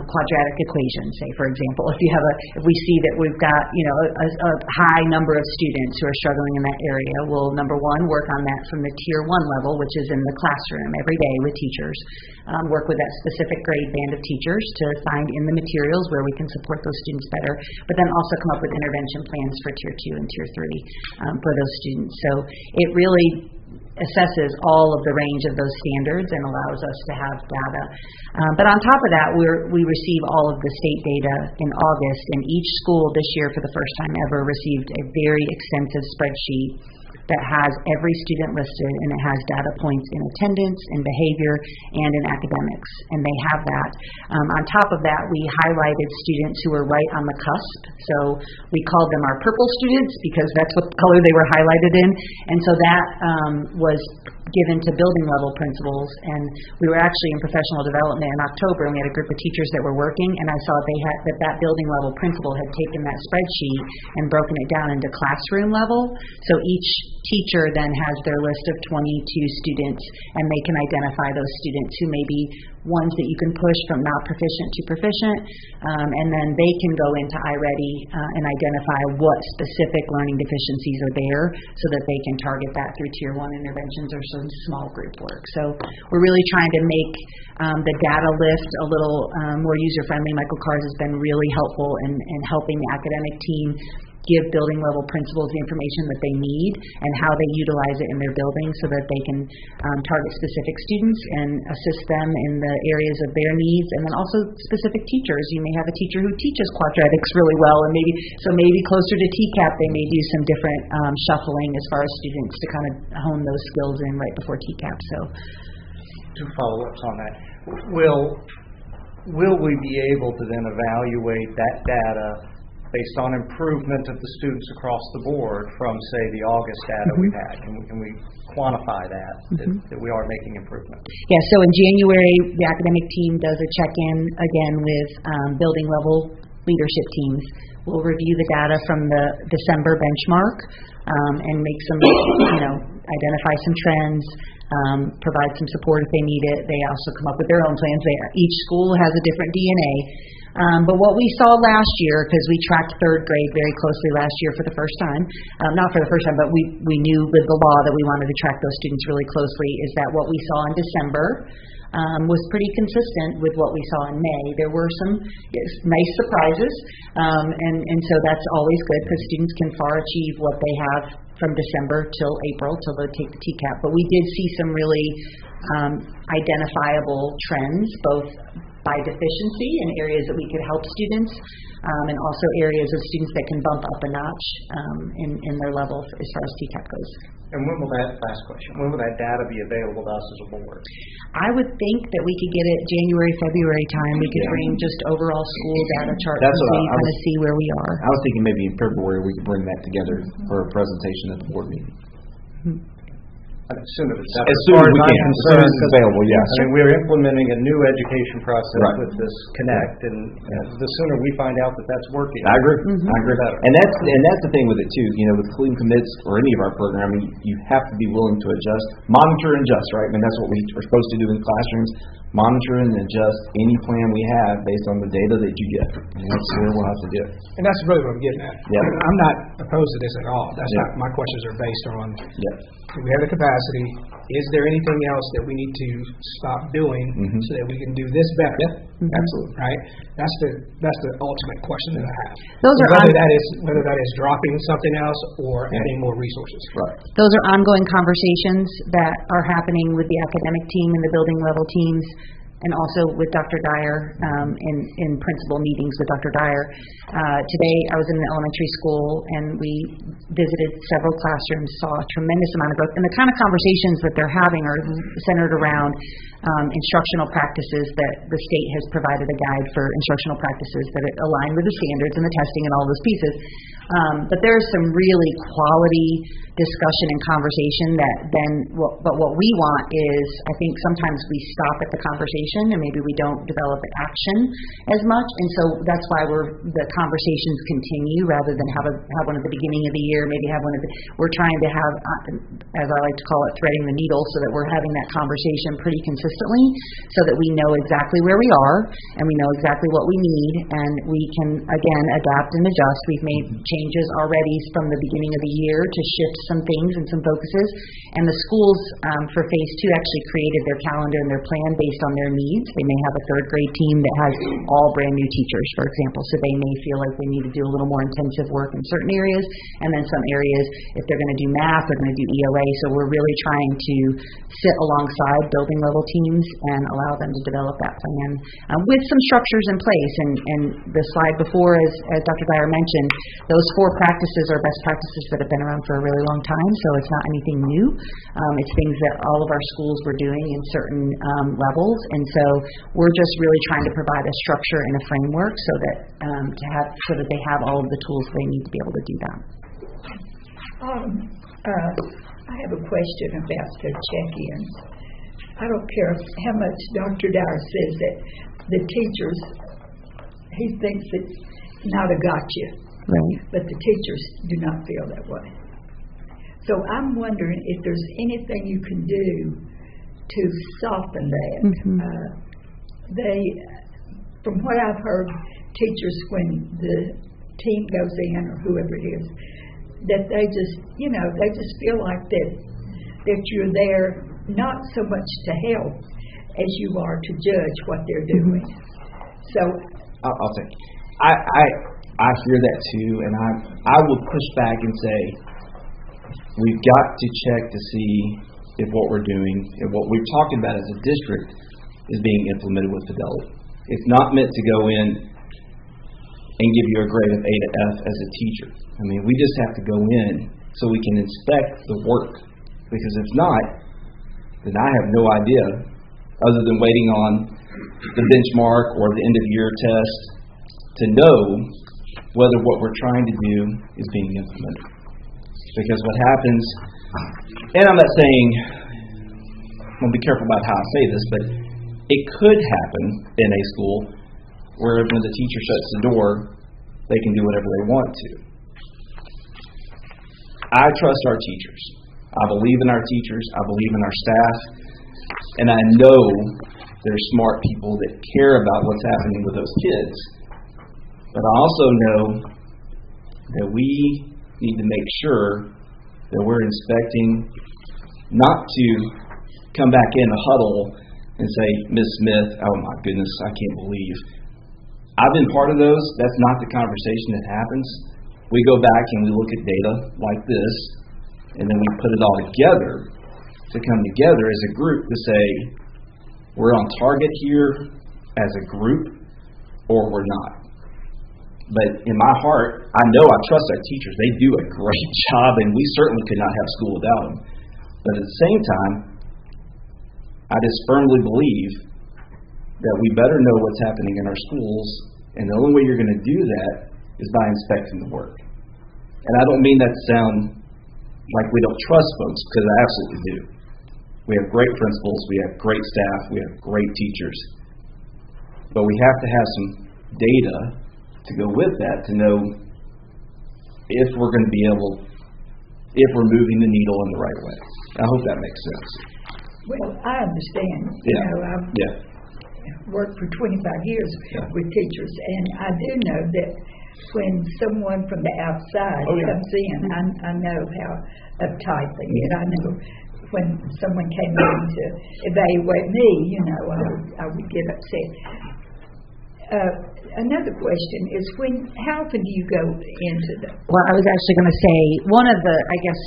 quadratic equations, say for example, if we see that we've got a high number of students who are struggling in that area, we'll number one work on that from the tier 1 level, which is in the classroom every day with teachers. Work with that specific grade band of teachers to find in the materials where we can support those students better, but then also come up with intervention plans for tier 2 and tier 3 for those students. So it really assesses all of the range of those standards and allows us to have data. But on top of that, we receive all of the state data in August, and each school this year for the first time ever received a very extensive spreadsheet that has every student listed, and it has data points in attendance, in behavior, and in academics, and they have that. On top of that, we highlighted students who were right on the cusp, so we called them our purple students because that's what color they were highlighted in, and so that was given to building level principals, and we were actually in professional development in October, and we had a group of teachers that were working, and I saw that building level principal had taken that spreadsheet and broken it down into classroom level, so each teacher then has their list of 22 students, and they can identify those students who may be ones that you can push from not proficient to proficient, and then they can go into iReady and identify what specific learning deficiencies are there so that they can target that through Tier 1 interventions or some small group work. So we're really trying to make the data lift a little more user-friendly. Michael Kars has been really helpful in helping the academic team give building level principals the information that they need and how they utilize it in their building so that they can target specific students and assist them in the areas of their needs, and then also specific teachers. You may have a teacher who teaches quadratics really well, and maybe closer to TCAP they may do some different shuffling as far as students to kind of hone those skills in right before TCAP. So 2 follow-ups on that. Will we be able to then evaluate that data based on improvement of the students across the board from, say, the August data we've had? Can we quantify that we are making improvement? Yeah, so in January, the academic team does a check-in again with building level leadership teams. We'll review the data from the December benchmark and make some, identify some trends, provide some support if they need it. They also come up with their own plans. Each school has a different DNA. But what we saw last year, because we tracked third grade very closely last year for the first time, not for the first time, but we knew with the law that we wanted to track those students really closely, is that what we saw in December was pretty consistent with what we saw in May. There were some nice surprises, and so that's always good because students can far achieve what they have from December till April, till they take the TCAP. But we did see some really identifiable trends, both by deficiency in areas that we could help students, and also areas of students that can bump up a notch in their level as far as TCAP goes. And when will that data be available to us as a board? I would think that we could get it January, February time. We could bring just overall school data charts so you kind of see where we are. I was thinking maybe in February we could bring that together for a presentation at the board meeting. As soon as we can. As soon as it's available, yes. I mean, we're implementing a new education process with this Connect, and the sooner we find out that that's working. I agree. I agree. And that's the thing with it too. With Clean Commits or any of our programming, you have to be willing to adjust, monitor and adjust, right? I mean, that's what we are supposed to do in classrooms. Monitor and adjust any plan we have based on the data that you get. And that's where we'll have to do it. And that's really what I'm getting at. Yeah. I'm not opposed to this at all. That's not my questions are based on. Do we have the capacity? Is there anything else that we need to stop doing so that we can do this better? Absolutely. Right? That's the ultimate question that I have. Whether that is dropping something else or adding more resources. Right. Those are ongoing conversations that are happening with the academic team and the building level teams, and also with Dr. Dyer in principal meetings with Dr. Dyer. Today I was in an elementary school and we visited several classrooms, saw a tremendous amount of growth. And the kind of conversations that they're having are centered around instructional practices that the state has provided a guide for instructional practices that align with the standards and the testing and all those pieces. But there's some really quality discussion and conversation but what we want is, I think sometimes we stop at the conversation and maybe we don't develop an action as much, and so that's why the conversations continue rather than have one at the beginning of the year, maybe have one we're trying to have, as I like to call it, threading the needle, so that we're having that conversation pretty consistently so that we know exactly where we are and we know exactly what we need, and we can again adapt and adjust. We've made changes already from the beginning of the year to shift some things and some focuses, and the schools for phase 2 actually created their calendar and their plan based on their needs. They may have a third grade team that has all brand new teachers, for example, so they may feel like they need to do a little more intensive work in certain areas, and then some areas, if they're going to do math, they're going to do ELA. So we're really trying to sit alongside building level teams and allow them to develop that plan with some structures in place. And the slide before, as Dr. Dyer mentioned, those 4 practices are best practices that have been around for a really long time, so it's not anything new. It's things that all of our schools were doing in certain levels, and so we're just really trying to provide a structure and a framework so that they have all of the tools they need to be able to do that. I have a question about the check-ins. I don't care how much Dr. Dyer says that the teachers, he thinks it's not a gotcha. Right. But the teachers do not feel that way. So I'm wondering if there's anything you can do to soften that. From what I've heard, teachers, when the team goes in or whoever it is, that they just, they just feel like that you're there not so much to help as you are to judge what they're doing. So I'll say, I hear that too, and I would push back and say we've got to check to see if what we're doing and what we're talking about as a district is being implemented with fidelity. It's not meant to go in and give you a grade of A to F as a teacher. I mean, we just have to go in so we can inspect the work, because if not, then I have no idea, other than waiting on the benchmark or the end of year test, to know whether what we're trying to do is being implemented. Because what happens, and I'm not saying, I'm going to be careful about how I say this, but it could happen in a school where when the teacher shuts the door, they can do whatever they want to. I trust our teachers. I believe in our teachers. I believe in our staff. And I know they're smart people that care about what's happening with those kids. But I also know that we need to make sure that we're inspecting, not to come back in a huddle and say, Ms. Smith, oh my goodness, I can't believe. I've been part of those. That's not the conversation that happens. We go back and we look at data like this, and then we put it all together to come together as a group to say, we're on target here as a group, or we're not. But in my heart, I know I trust our teachers. They do a great job, and we certainly could not have school without them. But at the same time, I just firmly believe that we better know what's happening in our schools, and the only way you're going to do that is by inspecting the work. And I don't mean that to sound like we don't trust folks, because I absolutely do. We have great principals, we have great staff, we have great teachers. But we have to have some data to go with that to know if we're going to be able, if we're moving the needle in the right way. I hope that makes sense. Well, I understand. I've worked for 25 years with teachers, and I do know that when someone from the outside comes in, I know how uptight they get. I know when someone came in to evaluate me, I would get upset. Another question is, how often do you go into the... Well, I was actually going to say, one of the,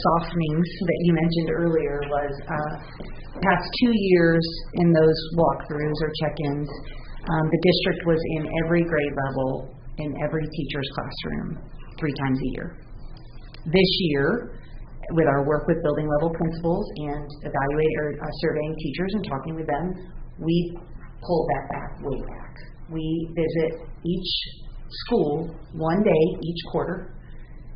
softenings that you mentioned earlier was past 2 years in those walkthroughs or check-ins, the district was in every grade level in every teacher's classroom 3 times a year. This year, with our work with building level principals and surveying teachers and talking with them, we pulled that way back. We visit each school one day each quarter,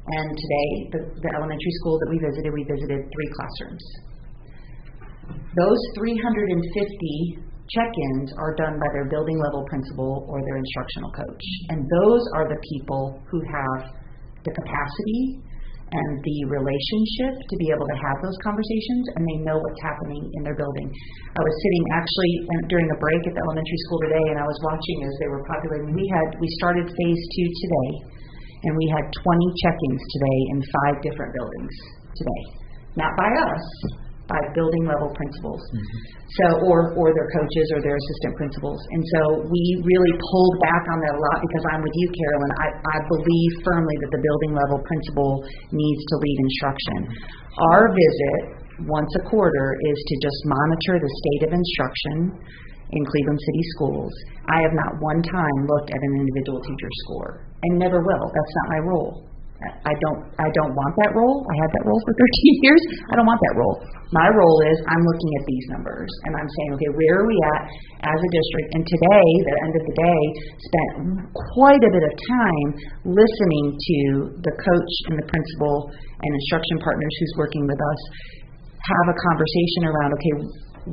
and today the elementary school that we visited 3 classrooms. Those 350 check-ins are done by their building level principal or their instructional coach, and those are the people who have the capacity and the relationship to be able to have those conversations, and they know what's happening in their building. I was sitting actually during a break at the elementary school today, and I was watching as they were populating. We started phase 2 today, and we had 20 check-ins today in 5 different buildings today. Not by us, by building level principals. So, or their coaches or their assistant principals. And so we really pulled back on that a lot, because I'm with you, Carolyn. I believe firmly that the building level principal needs to lead instruction. Our visit once a quarter is to just monitor the state of instruction in Cleveland City schools. I have not one time looked at an individual teacher's score, and never will. That's not my role. I don't want that role. I had that role for 13 years. I don't want that role. My role is I'm looking at these numbers and I'm saying, okay, where are we at as a district? And today, the end of the day, spent quite a bit of time listening to the coach and the principal and instruction partners who's working with us have a conversation around, okay,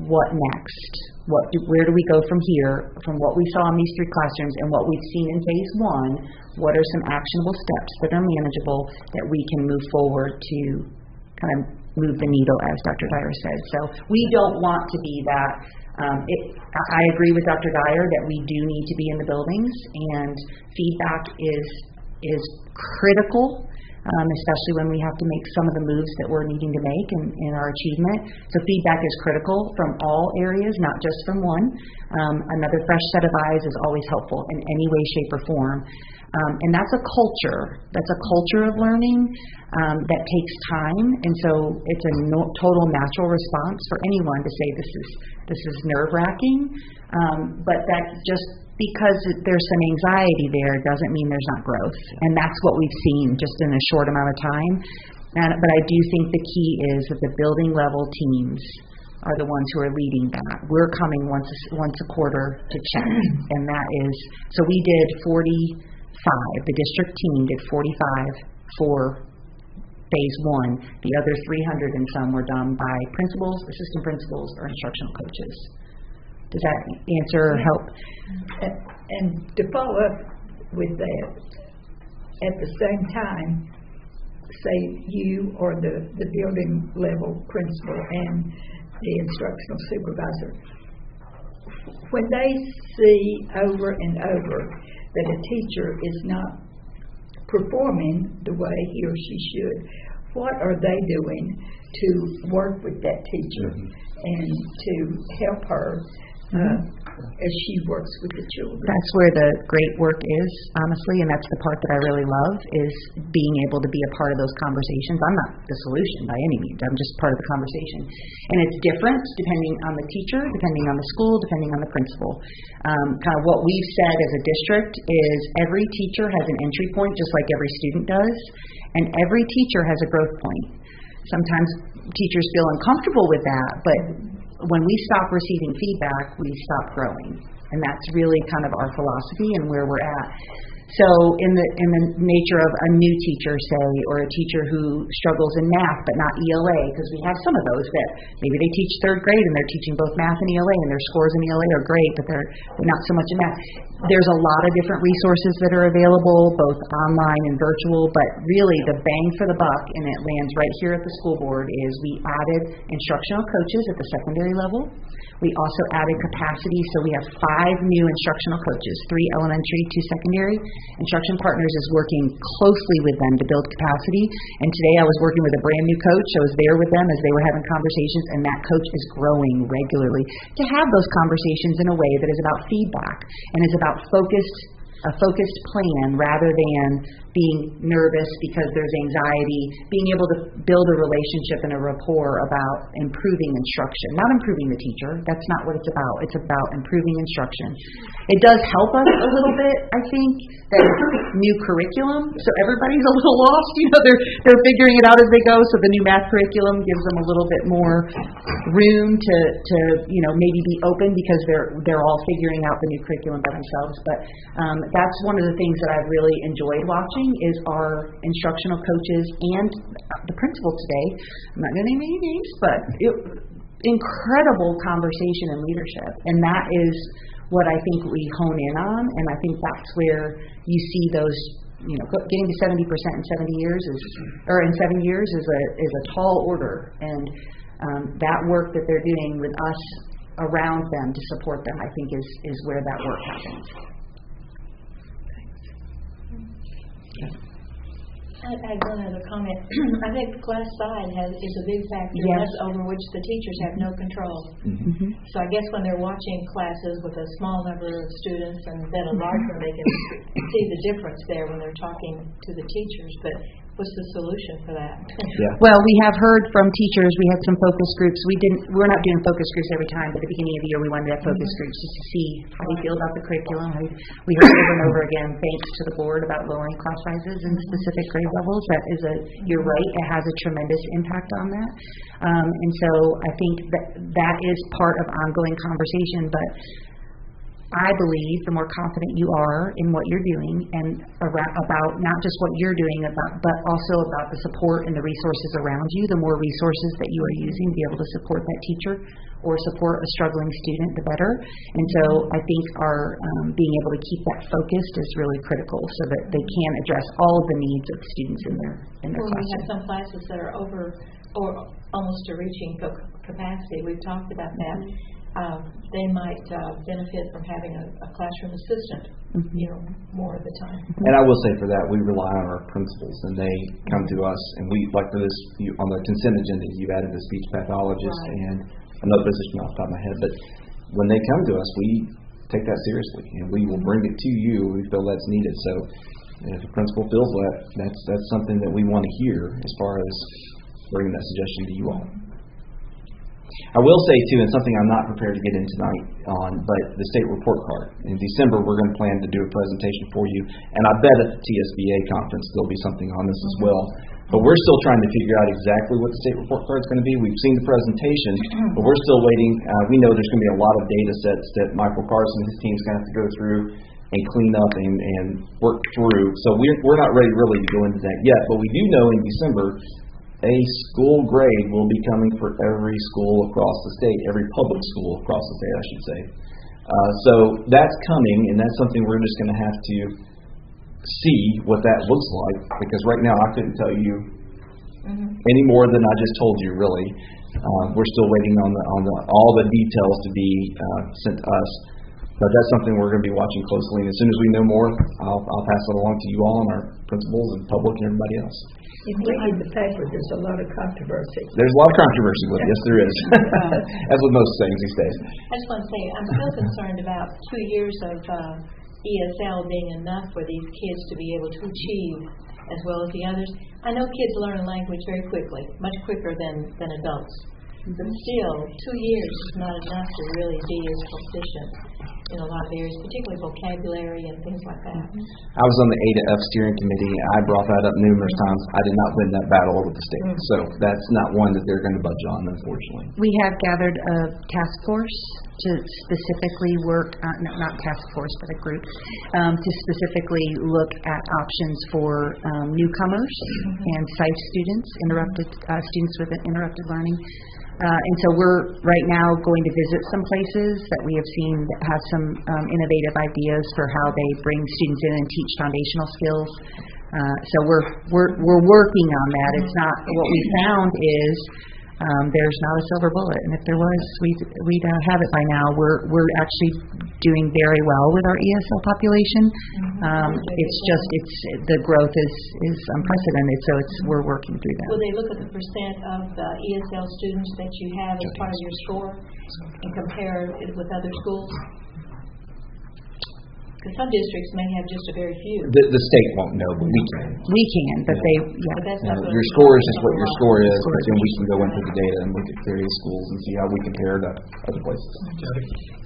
what next? Where do we go from here, from what we saw in these 3 classrooms and what we've seen in phase 1? What are some actionable steps that are manageable that we can move forward to kind of move the needle, as Dr. Dyer said. So we don't want to be that. I agree with Dr. Dyer that we do need to be in the buildings, and feedback is critical, especially when we have to make some of the moves that we're needing to make in our achievement. So feedback is critical from all areas, not just from one. Another fresh set of eyes is always helpful in any way, shape, or form. And that's a culture. That's a culture of learning that takes time. And so it's a total natural response for anyone to say this is nerve-wracking. But that just because there's some anxiety there doesn't mean there's not growth. And that's what we've seen just in a short amount of time. But I do think the key is that the building level teams are the ones who are leading that. We're coming once a quarter to check. And that is, so we did 45. The district team did 45 for phase one. The other 300 and some were done by principals, assistant principals, or instructional coaches. Does that answer or help? And to follow up with that, at the same time, say you or the building level principal and the instructional supervisor, when they see over and over that a teacher is not performing the way he or she should, what are they doing to work with that teacher and to help her as she works with the children? That's where the great work is, honestly, and that's the part that I really love, is being able to be a part of those conversations. I'm not the solution by any means. I'm just part of the conversation. And it's different depending on the teacher, depending on the school, depending on the principal. Kind of what we've said as a district is every teacher has an entry point, just like every student does, and every teacher has a growth point. Sometimes teachers feel uncomfortable with that, but when we stop receiving feedback, we stop growing. And that's really kind of our philosophy and where we're at. So in the nature of a new teacher, say, or a teacher who struggles in math but not ELA, because we have some of those that maybe they teach third grade and they're teaching both math and ELA, and their scores in ELA are great, but they're not so much in math. There's a lot of different resources that are available, both online and virtual, but really the bang for the buck, and it lands right here at the school board, is we added instructional coaches at the secondary level. We also added capacity, so we have 5 new instructional coaches, 3 elementary, 2 secondary. Instruction Partners is working closely with them to build capacity, and today I was working with a brand new coach. I was there with them as they were having conversations, and that coach is growing regularly to have those conversations in a way that is about feedback and is about a focused plan rather than being nervous because there's anxiety, being able to build a relationship and a rapport about improving instruction, not improving the teacher. That's not what it's about. It's about improving instruction. It does help us a little bit, I think, that new curriculum, so everybody's a little lost. They're figuring it out as they go, so the new math curriculum gives them a little bit more room to maybe be open because they're all figuring out the new curriculum by themselves. But that's one of the things that I've really enjoyed watching is our instructional coaches and the principal today. I'm not going to name any names, but incredible conversation and leadership. And that is what I think we hone in on, and I think that's where you see those, getting to 70% in 7 years is a tall order. And that work that they're doing with us around them to support them, I think is where that work happens. I had one other comment. I think class size is a big factor, yes, over which the teachers have no control. Mm-hmm. So I guess when they're watching classes with a small number of students and then a large one, they can see the difference there when they're talking to the teachers. But what's the solution for that? Yeah. Well, we have heard from teachers. We had some focus groups. We're not doing focus groups every time, but at the beginning of the year we wanted to have focus groups just to see how they feel about the curriculum. We heard over and over again, thanks to the board, about lowering class sizes in specific grade levels. You're right, it has a tremendous impact on that. And so I think that is part of ongoing conversation, but I believe the more confident you are in what you're doing and about not just what you're doing, but also about the support and the resources around you, the more resources that you are using to be able to support that teacher or support a struggling student, the better. And so I think our being able to keep that focused is really critical so that they can address all of the needs of the students in their classroom. We have some classes that are over or almost to reaching capacity. We've talked about that. They might benefit from having a classroom assistant, more of the time. And I will say for that, we rely on our principals, and they come to us, and we, like for this, on the consent agenda, you've added the speech pathologist and another position off the top of my head, but when they come to us, we take that seriously, and we will bring it to you if we feel that's needed. So if the principal feels that's something that we want to hear as far as bringing that suggestion to you all. I will say, too, and something I'm not prepared to get in tonight on, but the state report card. In December, we're going to plan to do a presentation for you, and I bet at the TSBA conference there'll be something on this as well. But we're still trying to figure out exactly what the state report card is going to be. We've seen the presentation, but we're still waiting. We know there's going to be a lot of data sets that Michael Carson and his team's going to have to go through and clean up and work through. So we're not ready really to go into that yet, but we do know in December a school grade will be coming for every school across the state, every public school across the state, I should say. So that's coming, and that's something we're just going to have to see what that looks like, because right now I couldn't tell you any more than I just told you, really. We're still waiting on all the details to be sent to us. But that's something we're going to be watching closely, and as soon as we know more, I'll pass it along to you all and our principals and public and everybody else. In reading the paper, there's a lot of controversy. There's a lot of controversy with it. Yes, there is. As with most things these days. I just want to say, I'm still concerned about 2 years of ESL being enough for these kids to be able to achieve as well as the others. I know kids learn a language very quickly, much quicker than adults. But still, 2 years is not enough to really be as proficient in a lot of areas, particularly vocabulary and things like that. I was on the A to F steering committee. I brought that up numerous times. I did not win that battle over the state. So that's not one that they're going to budge on, unfortunately. We have gathered a task force to specifically work, not task force, but a group, to specifically look at options for newcomers and sight students, students with interrupted learning. And so we're right now going to visit some places that we have seen that have some innovative ideas for how they bring students in and teach foundational skills. So we're working on that. It's not what we found is there's not a silver bullet, and if there was, we'd have it by now. We're actually doing very well with our ESL population. It's just the growth is unprecedented, so we're working through that. Will they look at the percent of the ESL students that you have as part of your score and compare it with other schools? Because some districts may have just a very few. The state won't know, but we can. We can, but they, But that's not your score is just what your score is, but then we can go into the data and look at various schools and see how we compare to other places.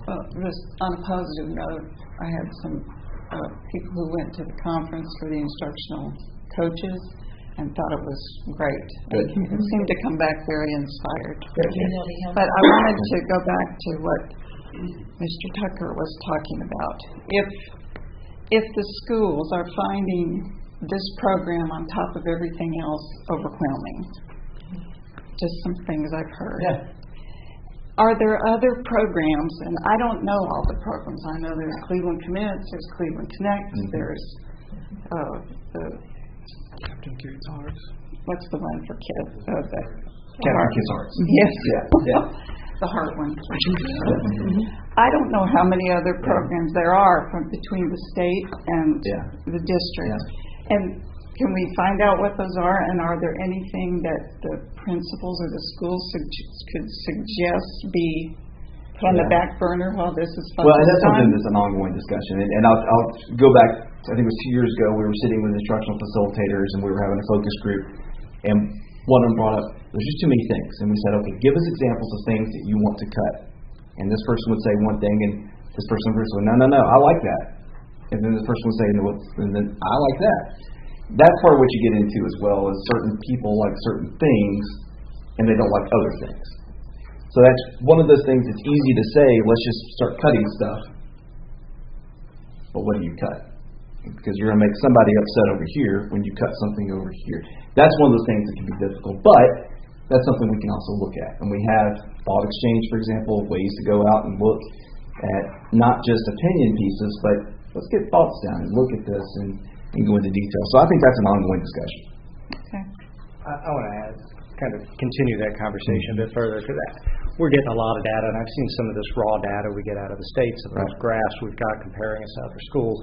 Well, just on a positive note, I had some people who went to the conference for the instructional coaches and thought it was great. They seemed to come back very inspired. But I wanted to go back to what Mr. Tucker was talking about. If the schools are finding this program on top of everything else overwhelming, just some things I've heard. Yeah. Are there other programs, and I don't know all the programs. I know there's Cleveland Commits, there's Cleveland Connects, there's the Captain Kids Hearts. What's the one for kids? Captain Kids Hearts. Yes. Yeah. The heart one. I don't know how many other programs there are from between the state and the district. Yeah. And can we find out what those are? And are there anything that the principals or the schools could suggest be put on the back burner while this is focused on? Well, and that's something that's an ongoing discussion. And I'll go back, I think it was 2 years ago, we were sitting with instructional facilitators and we were having a focus group. And one of them brought up, there's just too many things. And we said, okay, give us examples of things that you want to cut. And this person would say one thing, and this person would say, no, I like that. And then this person would say, no, and then I like that. That's part of what you get into as well, is certain people like certain things, and they don't like other things. So that's one of those things that's easy to say, let's just start cutting stuff. But what do you cut? Because you're going to make somebody upset over here when you cut something over here. That's one of those things that can be difficult, but that's something we can also look at. And we have thought exchange, for example, ways to go out and look at not just opinion pieces, but let's get thoughts down and look at this and go into detail. So I think that's an ongoing discussion. Okay. I want to add, kind of continue that conversation a bit further, because we're getting a lot of data, and I've seen some of this raw data we get out of the states, and those graphs we've got comparing us to other schools.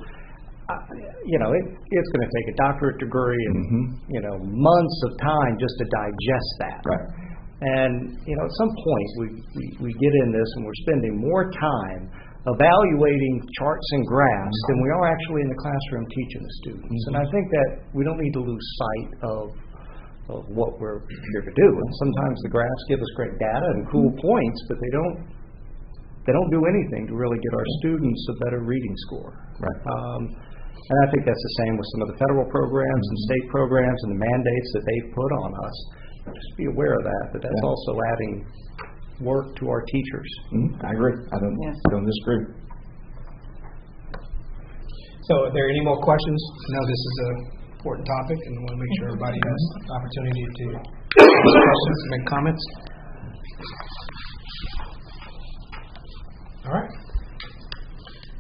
It's going to take a doctorate degree and months of time just to digest that. Right. And at some point we get in this and we're spending more time evaluating charts and graphs than we are actually in the classroom teaching the students. And I think that we don't need to lose sight of what we're here to do. And sometimes the graphs give us great data and cool points, but they don't do anything to really get our students a better reading score. Right. And I think that's the same with some of the federal programs and state programs and the mandates that they've put on us. Just be aware of that, but that's also adding work to our teachers. I agree. I don't disagree. So, are there any more questions? I know this is an important topic, and I want to make sure everybody has the opportunity to ask questions and make comments. All right.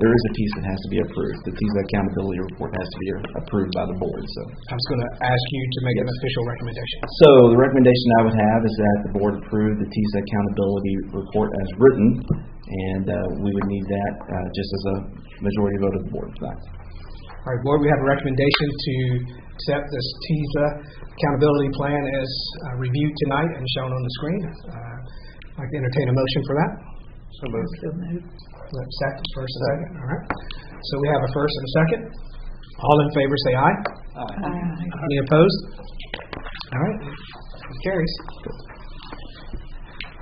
There is a piece that has to be approved. The TISA accountability report has to be approved by the board. So I'm just going to ask you to make an official recommendation. So the recommendation I would have is that the board approve the TISA accountability report as written, and we would need that just as a majority vote of the board tonight. All right, board, we have a recommendation to accept this TISA accountability plan as reviewed tonight and shown on the screen. I'd like to entertain a motion for that. So moved. Second, first and second. All right. So we have a first and a second. All in favor say aye. Aye. Any opposed? All right. It carries.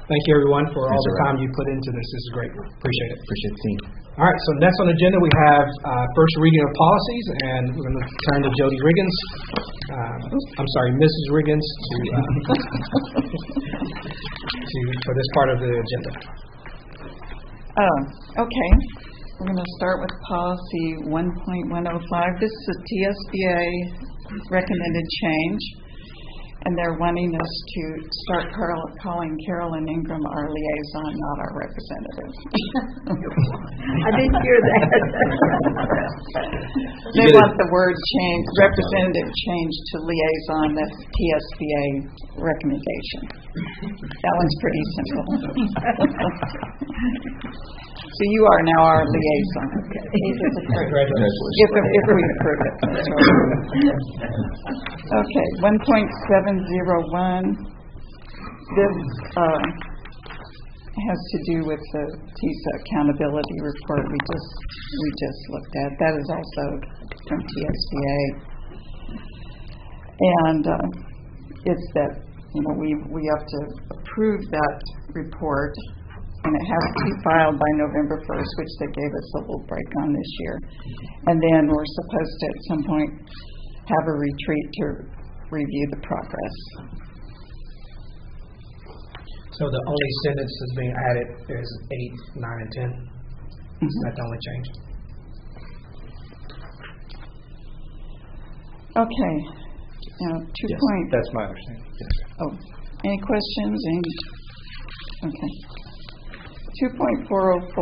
Thank you, everyone, for all the time you put into this. This is great. Appreciate it. Appreciate the team. All right. So next on the agenda we have first reading of policies, and we're going to turn to Jody Riggins. Mrs. Riggins for this part of the agenda. Okay. We're going to start with policy 1.105. This is a TSBA recommended change, and they're wanting us to start calling Carolyn Ingram our liaison, not our representative. I didn't hear that. They want the word changed, representative changed to liaison. That's TSBA recommendation. That one's pretty simple. So you are now our liaison. If we approve it. Okay, 1.701. This has to do with the TISA accountability report we just looked at. That is also from TSBA, and it's that we have to approve that report. And it has to be filed by November 1st, which they gave us a little break on this year. And then we're supposed to, at some point, have a retreat to review the progress. So the only sentence that's being added is 8, 9, and 10? Is that the only change? Okay. Now, 2 points. That's my understanding. Yes. Oh, any questions? Okay. 2.404.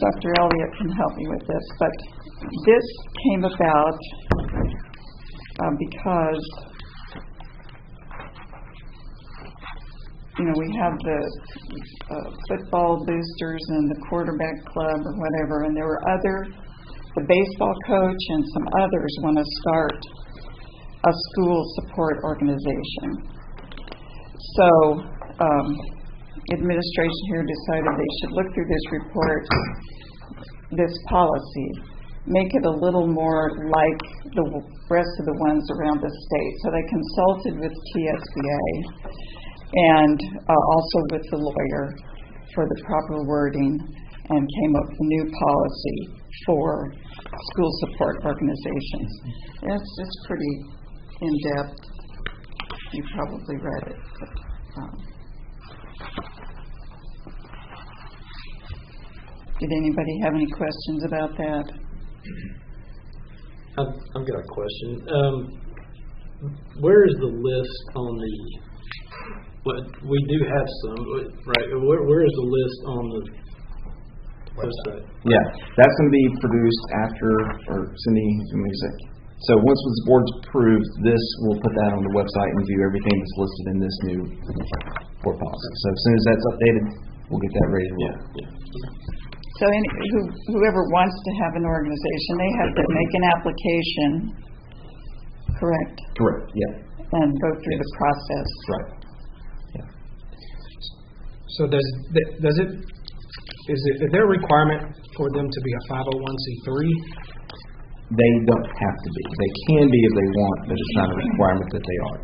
Dr. Elliott can help me with this, but this came about because we have the football boosters and the quarterback club or whatever, and there were the baseball coach and some others want to start a school support organization. So administration here decided they should look through this report, this policy, make it a little more like the rest of the ones around the state. So they consulted with TSBA and also with the lawyer for the proper wording and came up with a new policy for school support organizations. It's pretty in-depth. You probably read it. Did anybody have any questions about that? I've got a question. Where is the list on the? We do have some, right? Where is the list on the website? Yeah, that's going to be produced after, or Cindy, let me say. So once this board's approved this, we'll put that on the website and view everything that's listed in this new board policy. So as soon as that's updated, we'll get that ready to roll. So whoever wants to have an organization, they have to make an application, correct? Correct, yeah. And go through the process. Right. So is there a requirement for them to be a 501c3? They don't have to be. They can be if they want, but it's not a requirement that they are.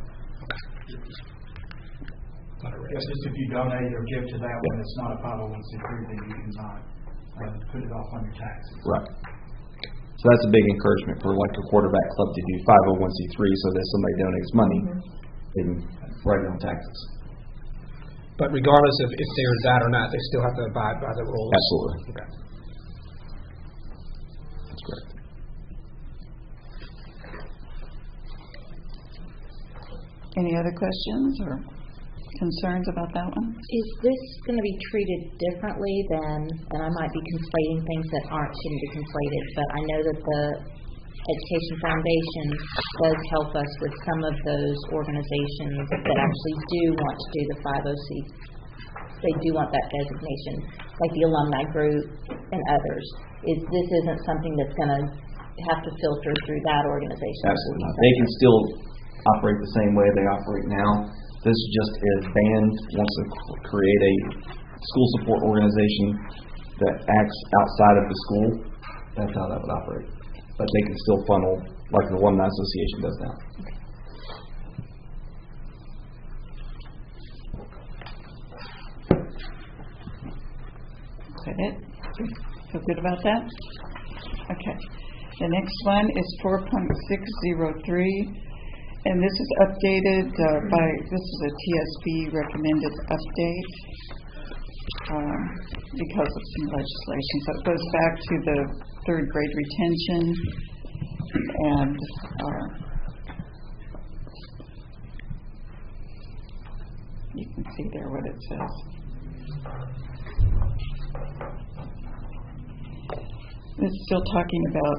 Just if you donate or give to that one, it's not a 501c3, then you cannot put it off on your taxes. Right. So that's a big encouragement for like a quarterback club to do 501c3 so that somebody donates money, they can write it on taxes. But regardless of if there's that or not, they still have to abide by the rules. Absolutely. Okay. That's correct. Any other questions or concerns about that one? Is this going to be treated differently than, and I might be conflating things that shouldn't be conflated, but I know that the Education Foundation does help us with some of those organizations that actually do want to do the 501c. They do want that designation, like the alumni group and others. This isn't something that's going to have to filter through that organization. Absolutely not. They can still operate the same way they operate now. This just is band wants to create a school support organization that acts outside of the school. That's how that would operate. But they can still funnel like the Alumni Association does now. Is that it? Feel good about that? Okay. The next one is 4.603. And this is updated this is a TSB recommended update because of some legislation. So it goes back to the third grade retention and you can see there what it says. This is still talking about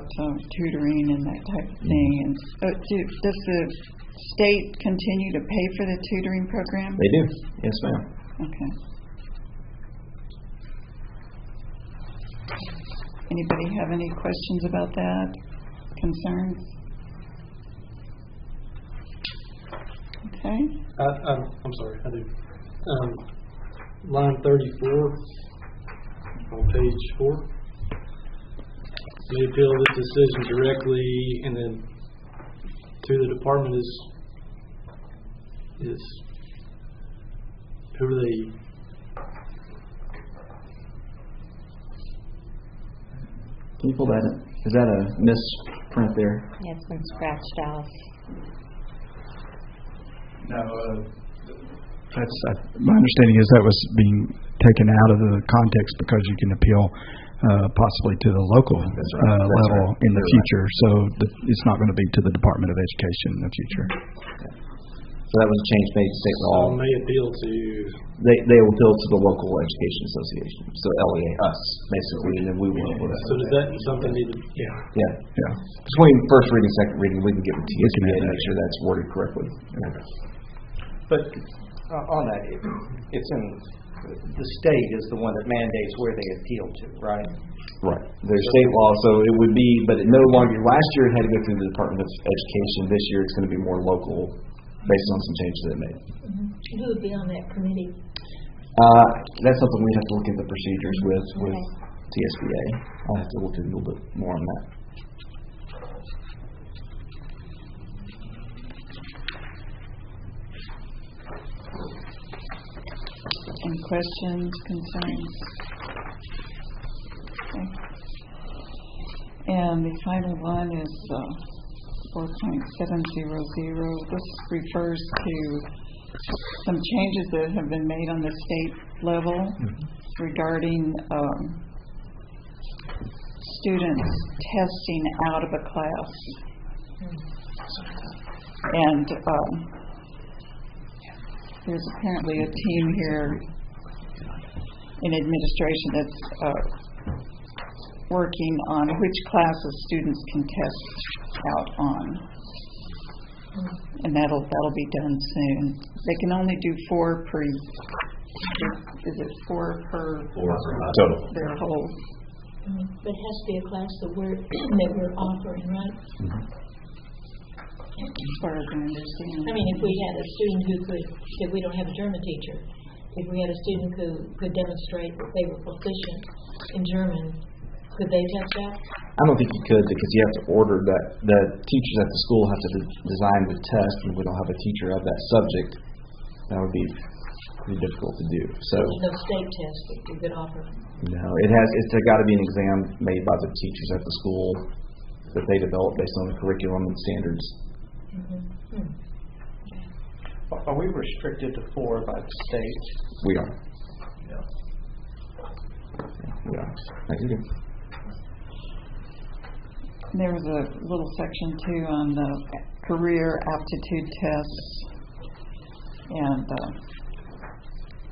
tutoring and that type of thing. And does the state continue to pay for the tutoring program? They do. Yes, ma'am. Okay. Anybody have any questions about that? Concerns? Okay. I'm sorry, I do. Line 34 on page 4. May appeal this decision directly and then to the department is who are they? Can you pull that up? Is that a misprint there? Yeah, it's been scratched off. No, that's my understanding is that was being taken out of the context because you can appeal possibly to the local level in the future. So it's not going to be to the Department of Education in the future. So that was a change made to state law. So may appeal to they will appeal to the local education association. So LEA, us basically, and then we will. So does that something need to? Yeah. Between first reading, second reading, we can get with TSBA to make sure that's worded correctly. But on that, it's in the state is the one that mandates where they appeal to, right? Right. There's state law, so it would be, but it no longer. Last year it had to go through the Department of Education. This year it's going to be more local, based on some changes they made. Who would be on that committee? That's something we have to look at the procedures with TSBA. I'll have to look a little bit more on that. Any questions, concerns? Okay. And the final one is 4.700. This refers to some changes that have been made on the state level regarding students testing out of a class. And there's apparently a team here in administration that's working on which classes students can test out on. And that'll be done soon. They can only do 4 per. Is it 4 per? 4 per total. Their whole. But it has to be a class that we're offering, right? As far as I understand. I mean, if we had a student who could, if we don't have a German teacher, if we had a student who could demonstrate that they were proficient in German, could they test out? I don't think you could, because you have to order that. The teachers at the school have to design the test, and we don't have a teacher of that subject. That would be pretty difficult to do. So there's no state test that you could offer. No, it's got to be an exam made by the teachers at the school that they develop based on the curriculum and standards. Are we restricted to 4 by the state? We are. We are. Thank you. There was a little section too on the career aptitude tests, and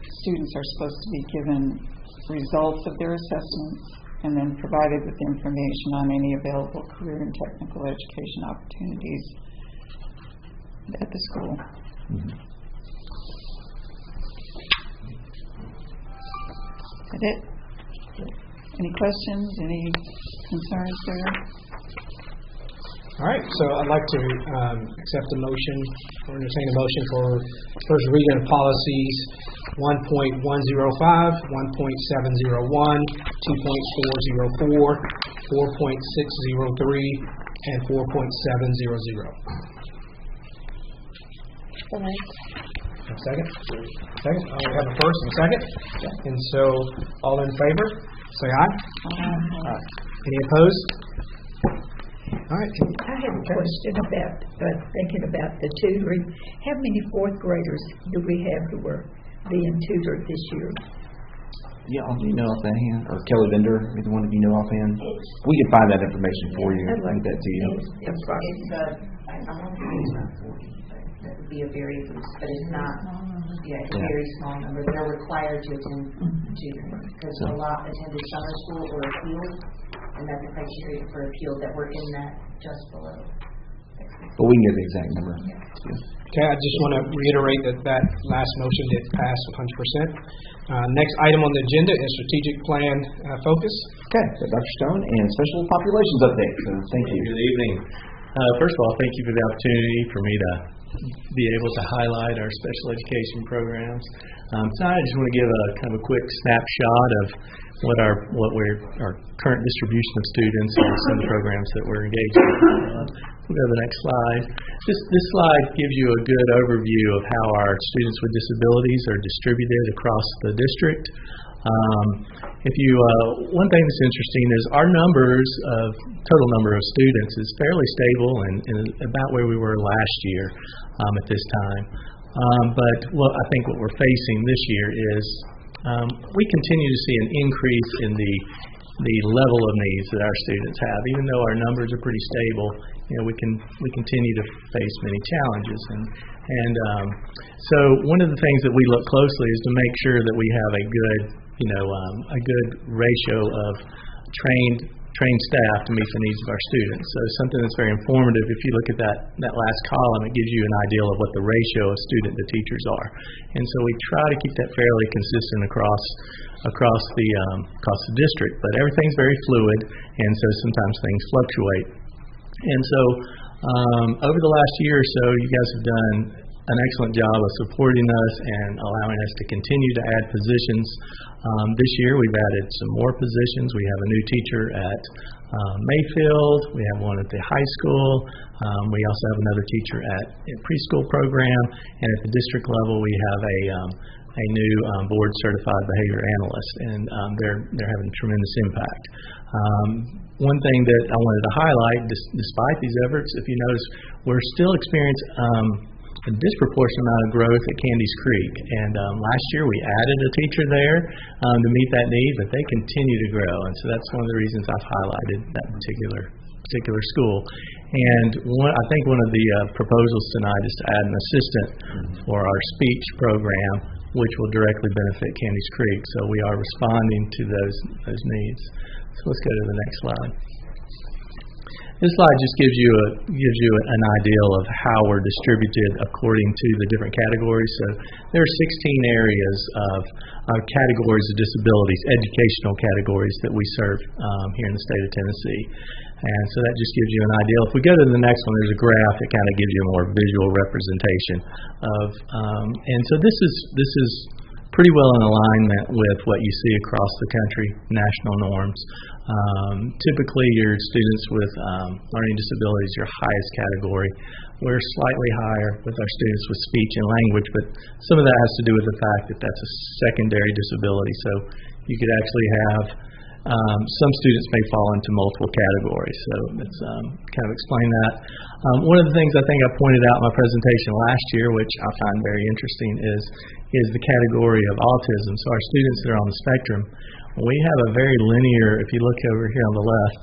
students are supposed to be given results of their assessments and then provided with information on any available career and technical education opportunities at the school. Is that it? Any questions? Any concerns there? All right, so I'd like to accept the motion or entertain a motion for first reading of policies 1.105, 1.701, 2.404, 4.603, and 4.700. A second? Second. We have a first and a second. And so, all in favor, say aye. Any opposed? All right. I have a question about thinking about the tutoring. How many 4th graders do we have who are being tutored this year? Yeah, do you know offhand? Or Kelly Bender, either one of you know offhand? We can find that information for you and get that to you. I want to use about 40. That would be a very loose, but it's not. Yeah, it's a very small number. They're required to attend tutoring because a lot attended summer school or appealed, and that's the criteria for appeal that we're in that just below. But we can get the exact number. Okay, I just want to reiterate that last motion did pass 100%. Next item on the agenda is strategic plan focus. Okay, so Dr. Stone and special populations update. So thank you. Good evening. First of all, thank you for the opportunity for me to be able to highlight our special education programs. Tonight I just want to give a kind of a quick snapshot of what our current distribution of students and some of the programs that we're engaged in. We'll go to the next slide. This slide gives you a good overview of how our students with disabilities are distributed across the district. One thing that's interesting is our total number of students is fairly stable and about where we were last year at this time. But I think what we're facing this year is we continue to see an increase in the level of needs that our students have. Even though our numbers are pretty stable, we continue to face many challenges. So one of the things that we look closely is to make sure that we have a good ratio of trained staff to meet the needs of our students. So something that's very informative, if you look at that last column, it gives you an idea of what the ratio of student to teachers are. And so we try to keep that fairly consistent across the district, but everything's very fluid, and so sometimes things fluctuate. And so over the last year or so, you guys have done an excellent job of supporting us and allowing us to continue to add positions. This year we've added some more positions. We have a new teacher at Mayfield. We have one at the high school. We also have another teacher at a preschool program. And at the district level we have a new board certified behavior analyst, and they're having tremendous impact. One thing that I wanted to highlight, despite these efforts, if you notice, we're still experiencing a disproportionate amount of growth at Candies Creek, and last year we added a teacher there to meet that need, but they continue to grow, and so that's one of the reasons I've highlighted that particular school. And I think one of the proposals tonight is to add an assistant for our speech program, which will directly benefit Candies Creek. So we are responding to those needs. So let's go to the next slide. This slide just gives you an idea of how we're distributed according to the different categories. So there are 16 areas of categories of disabilities, educational categories that we serve here in the state of Tennessee. And so that just gives you an idea. If we go to the next one, there's a graph that kind of gives you a more visual representation of. And so this is pretty well in alignment with what you see across the country, national norms. Typically, your students with learning disabilities, your highest category. We're slightly higher with our students with speech and language, but some of that has to do with the fact that that's a secondary disability. So you could actually have some students may fall into multiple categories. So let's kind of explain that. One of the things I think I pointed out in my presentation last year, which I find very interesting, is the category of autism. So our students that are on the spectrum, we have a very linear, if you look over here on the left,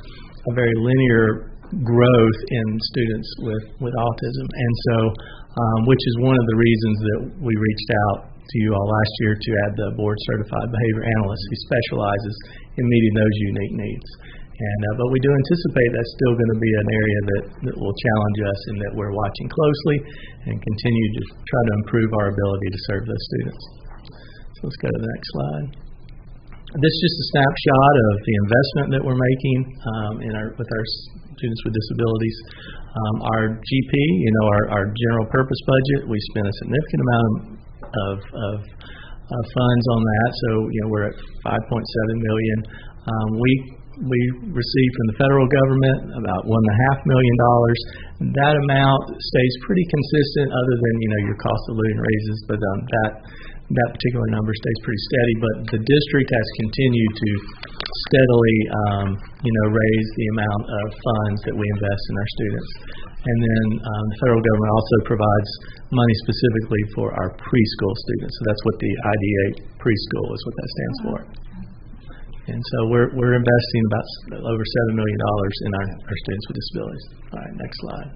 a very linear growth in students with autism. And so, which is one of the reasons that we reached out to you all last year to add the board certified behavior analyst who specializes in meeting those unique needs. And but we do anticipate that's still going to be an area that will challenge us and that we're watching closely and continue to try to improve our ability to serve those students. So let's go to the next slide. This is just a snapshot of the investment that we're making with our students with disabilities. Our GP, our general purpose budget, we spend a significant amount of funds on that. So we're at $5.7 million. We receive from the federal government about $1.5 million. That amount stays pretty consistent, other than your cost of living raises, but that particular number stays pretty steady. But the district has continued to steadily raise the amount of funds that we invest in our students. And then the federal government also provides money specifically for our preschool students. So that's what the ID8 preschool is, what that stands for. And so we're investing about over $7 million in our students with disabilities. All right, next slide.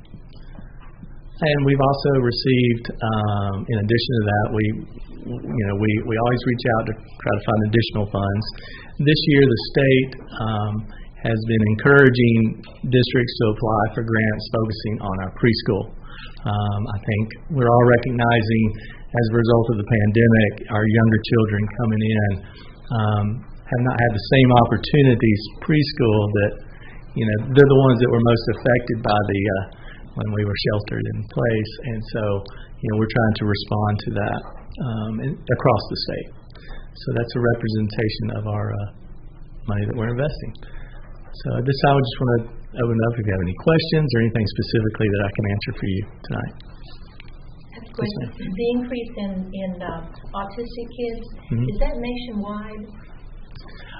And we've also received, in addition to that, we always reach out to try to find additional funds. This year, the state has been encouraging districts to apply for grants focusing on our preschool. I think we're all recognizing, as a result of the pandemic, our younger children coming in have not had the same opportunities preschool that, they're the ones that were most affected by when we were sheltered in place. And so, we're trying to respond to that across the state. So that's a representation of our money that we're investing. So at this time, I just want to open up if you have any questions or anything specifically that I can answer for you tonight. I have a question. The increase in autistic kids, is that nationwide?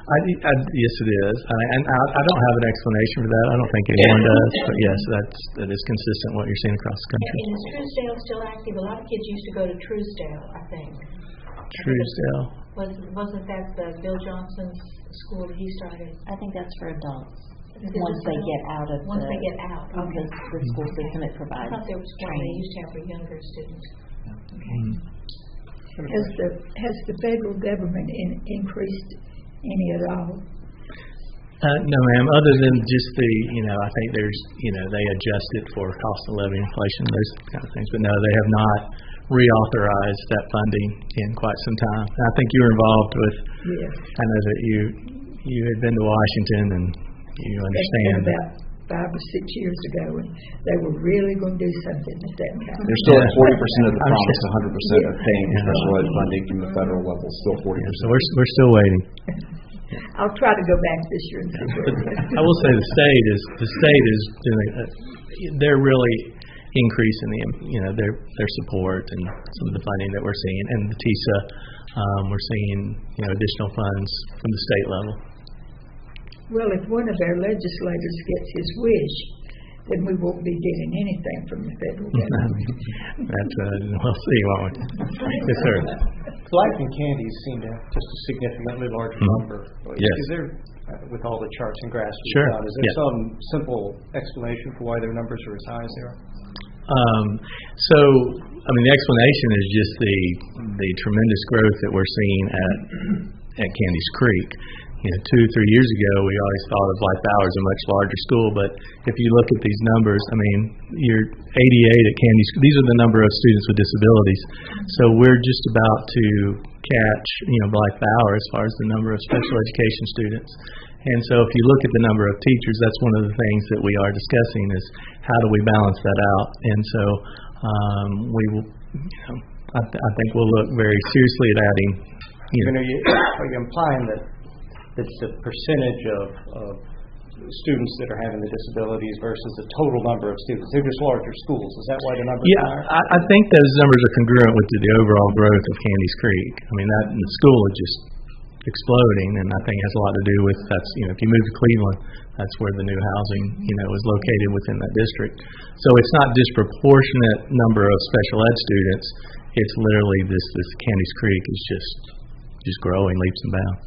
Yes, it is. And I don't have an explanation for that. I don't think anyone does. But yes, that is consistent with what you're seeing across the country. And is Truesdale still active? A lot of kids used to go to Truesdale, I think. Truesdale. Wasn't that Bill Johnson's school that he started? I think that's for adults. Once they get out of the school system, it provides I thought there was one they used to have for younger students. Okay. Has the federal government increased any at all? No, ma'am. Other than just I think there's, they adjust it for cost of living, inflation, those kind of things. But no, they have not reauthorized that funding in quite some time. I think you were involved with. Yes. I know that you had been to Washington and you understand. About 5 or 6 years ago, and they were really going to do something at that time. They're still at 40% of the promise, 100% of paying special ed funding from the federal level, still 40%. So we're still waiting. I'll try to go back this year and see. I will say the state is doing. They're really increasing their support and some of the funding that we're seeing, and the TISA, we're seeing additional funds from the state level. Well, if one of our legislators gets his wish, then we won't be getting anything from the federal government. We'll see, won't we? Yes, sir. Life and candies seem to have just a significantly larger number. Yes. Is there, with all the charts and graphs we've sure. done, is there some simple explanation for why their numbers are as high as they are? The explanation is just the tremendous growth that we're seeing at Candies Creek. 2 or 3 years ago, we always thought of Blythe Bowers a much larger school, but if you look at these numbers, I mean, you're 88 at Candies. These are the number of students with disabilities. So we're just about to catch, Blythe Bowers as far as the number of special education students. And so if you look at the number of teachers, that's one of the things that we are discussing is how do we balance that out. And so we will, I think we'll look very seriously at adding. Are you implying that it's the percentage of students that are having the disabilities versus the total number of students? They're just larger schools. Is that why the numbers are higher? I think those numbers are congruent with the overall growth of Candies Creek. I mean, the school is just exploding, and I think it has a lot to do with that's if you move to Cleveland, that's where the new housing is located within that district. So it's not disproportionate number of special ed students. It's literally this Candies Creek is just growing leaps and bounds.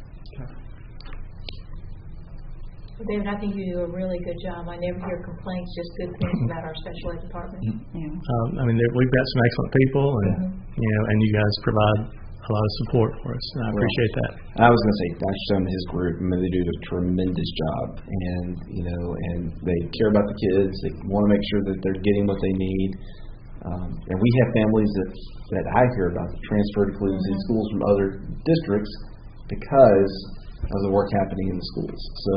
David, I think you do a really good job. I never hear complaints, just good things about our special ed department. I mean, we've got some excellent people, and and you guys provide a lot of support for us, and I appreciate that. I was going to say, Dr. Stone and his group, they do a tremendous job, and and they care about the kids. They want to make sure that they're getting what they need. And we have families that I hear about that transfer to Cleveland City schools from other districts because of the work happening in the schools. So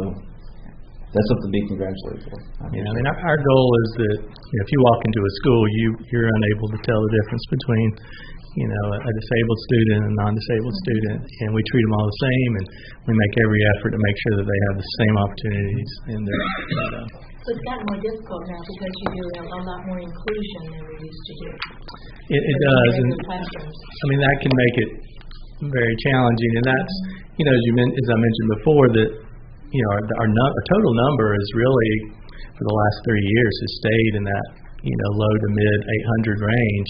that's something to be congratulated for. Our goal is that if you walk into a school, you're unable to tell the difference between a disabled student and a non-disabled student, and we treat them all the same, and we make every effort to make sure that they have the same opportunities in their. So it's gotten more difficult now because you do a lot more inclusion than we used to do. It does, and that can make it very challenging, and that's as I mentioned before that our total number is really for the last 3 years has stayed in that low to mid 800 range,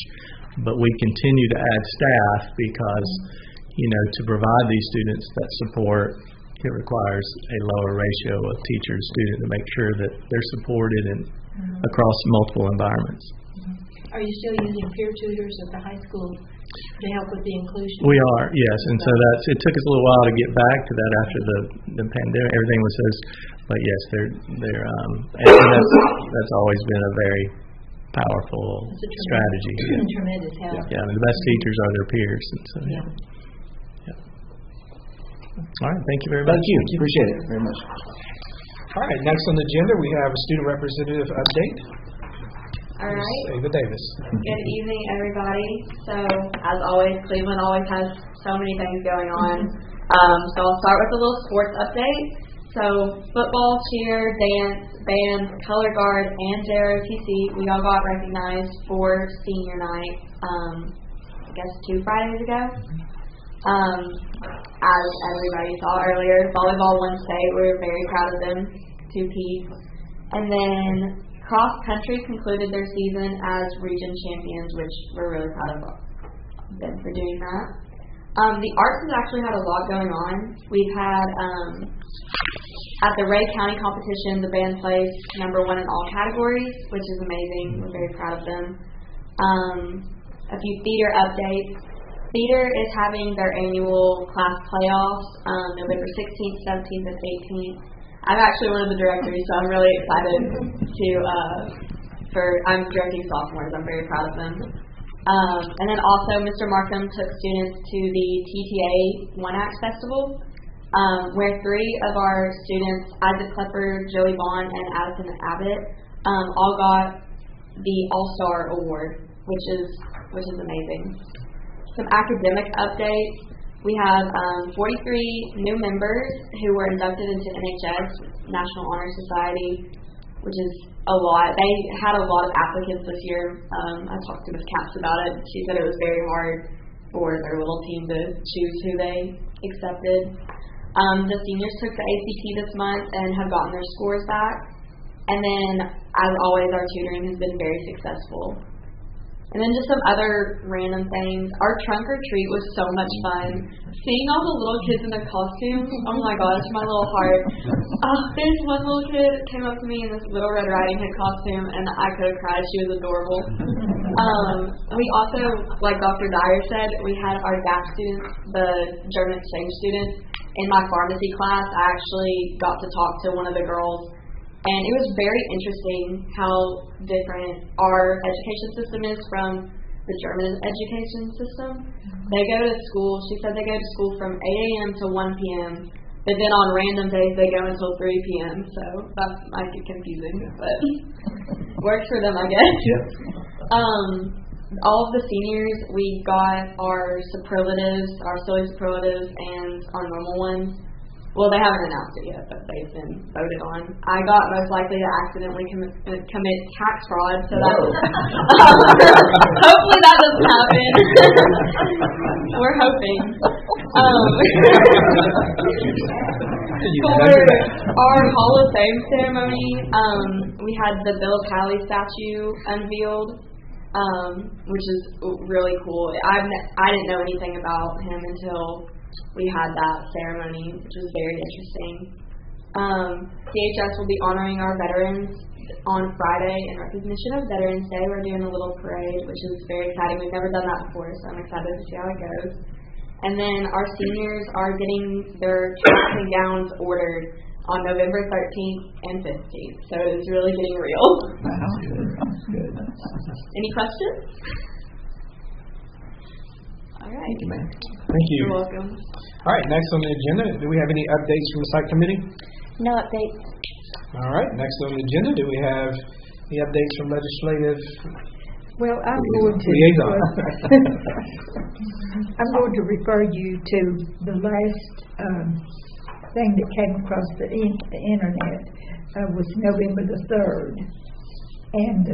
but we continue to add staff because to provide these students that support, it requires a lower ratio of teacher to student to make sure that they're supported across multiple environments. Are you still using peer tutors at the high school to help with the inclusion? We are, yes, and so it took us a little while to get back to that after the pandemic. Everything was but yes, they're and that's always been a very powerful strategy. Tremendous help. Yeah, the best teachers are their peers, and so All right, thank you very much. Thank you. Appreciate it very much. All right, next on the agenda we have a student representative update. All right. Ava Davis. Good evening, everybody. So, as always, Cleveland always has so many things going on. So I'll start with a little sports update. So, football, cheer, dance, band, color guard, and JROTC, we all got recognized for senior night, I guess 2 Fridays ago. As everybody saw earlier, volleyball won state. We were very proud of them, 2-piece. And then cross country concluded their season as region champions, which we're really proud of them for doing that. The arts has actually had a lot going on. We've had at the Ray County competition, the band placed #1 in all categories, which is amazing. We're very proud of them. A few theater updates. Theater is having their annual class playoffs November 16th, 17th, and 18th. I'm actually one of the directors, so I'm really excited I'm directing sophomores. I'm very proud of them. And then also, Mr. Markham took students to the TTA One Act Festival, where 3 of our students, Isaac Klepper, Joey Vaughn, and Addison Abbott, all got the All-Star Award, which is amazing. Some academic updates. We have 43 new members who were inducted into NHS, National Honor Society, which is a lot. They had a lot of applicants this year. I talked to Ms. Capps about it. She said it was very hard for their little team to choose who they accepted. The seniors took the ACT this month and have gotten their scores back. And then, as always, our tutoring has been very successful. And then just some other random things. Our trunk or treat was so much fun. Seeing all the little kids in their costumes, oh my gosh, my little heart. There's one little kid came up to me in this Little Red Riding Hood costume, and I could have cried. She was adorable. We also, like Dr. Dyer said, we had our DAP students, the German exchange students, in my pharmacy class, I actually got to talk to one of the girls, and it was very interesting how different our education system is from the German education system. They go to school, she said they go to school from 8 a.m. to 1 p.m., but then on random days they go until 3 p.m., so that might get confusing, but works for them, I guess. All of the seniors, we got our superlatives, our silly superlatives, and our normal ones. Well, they haven't announced it yet, but they've been voted on. I got most likely to accidentally commit tax fraud, so that's hopefully that doesn't happen. We're hoping. For our Hall of Fame ceremony, we had the Bill Cowley statue unveiled, which is really cool. I didn't know anything about him until we had that ceremony, which was very interesting. CHS will be honoring our veterans on Friday in recognition of Veterans Day. We're doing a little parade, which is very exciting. We've never done that before, so I'm excited to see how it goes. And then our seniors are getting their caps and gowns ordered on November 13th and 15th. So it's really getting real. Wow. Good. Any questions? All right. Thank you, ma'am. Thank you. You're welcome. All right, next on the agenda, do we have any updates from the site committee? No updates. All right, next on the agenda, do we have any updates from legislative Well, I'm going to liaison? I'm going to refer you to the last thing that came across the internet was November the 3rd, and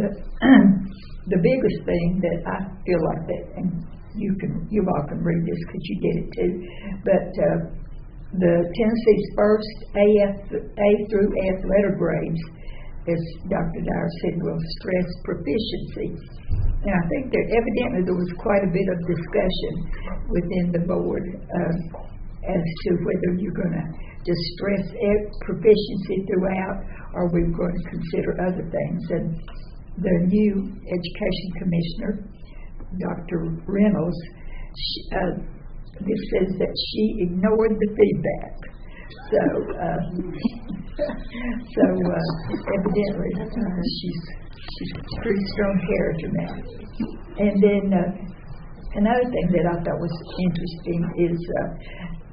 the biggest thing that I feel like that, and you all can read this because you get it too, but the Tennessee's first A through F letter grades, as Dr. Dyer said, will stress proficiency. And I think that evidently there was quite a bit of discussion within the board as to whether you're going to just stress proficiency throughout, or we're going to consider other things. And the new education commissioner, Dr. Reynolds, this says that she ignored the feedback. So evidently she's pretty strong character now. And then another thing that I thought was interesting is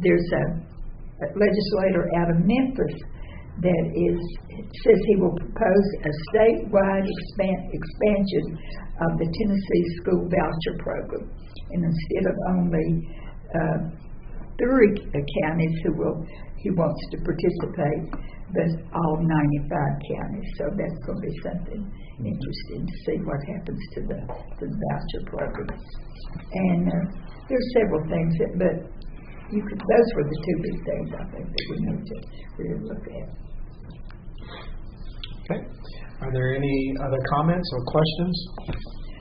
there's a legislator out of Memphis that says he will propose a statewide expansion of the Tennessee School Voucher Program, and instead of only 3 counties he wants to participate, but all 95 counties. So that's going to be something interesting to see what happens to the voucher program. And there's several things but those were the 2 big things I think that we need to really look at. Okay. Are there any other comments or questions?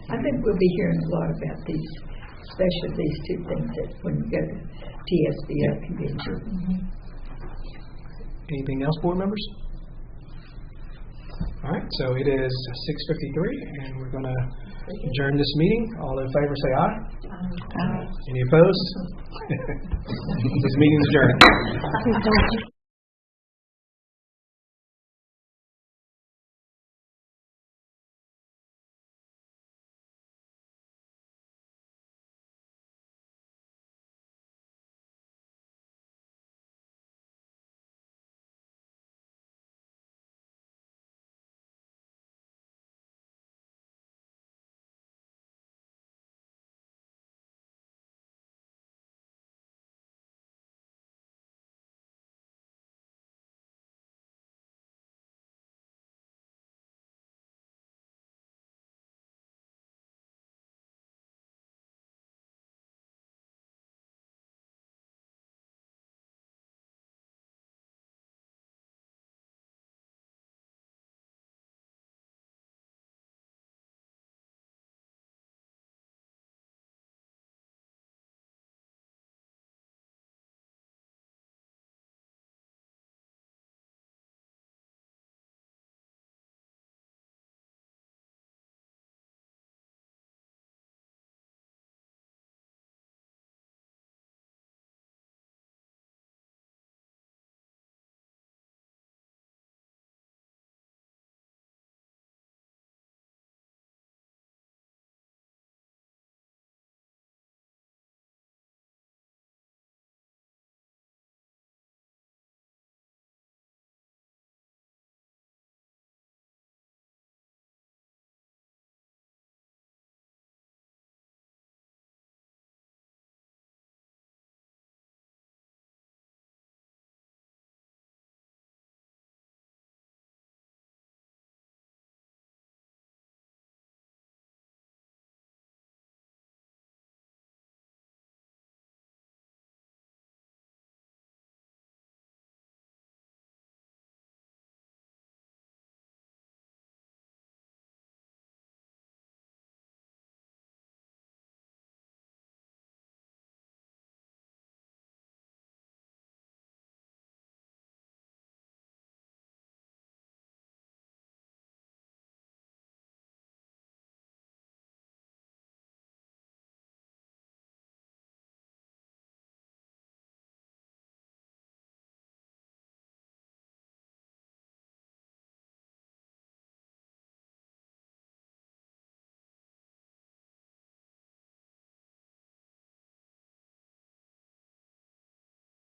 I think we'll be hearing a lot about these, especially these 2 things that when we go to TSBA convention. Anything else, board members? All right, so it is 6:53, and we're going to adjourn this meeting. All in favor, say aye. Aye. Any opposed? This meeting is adjourned.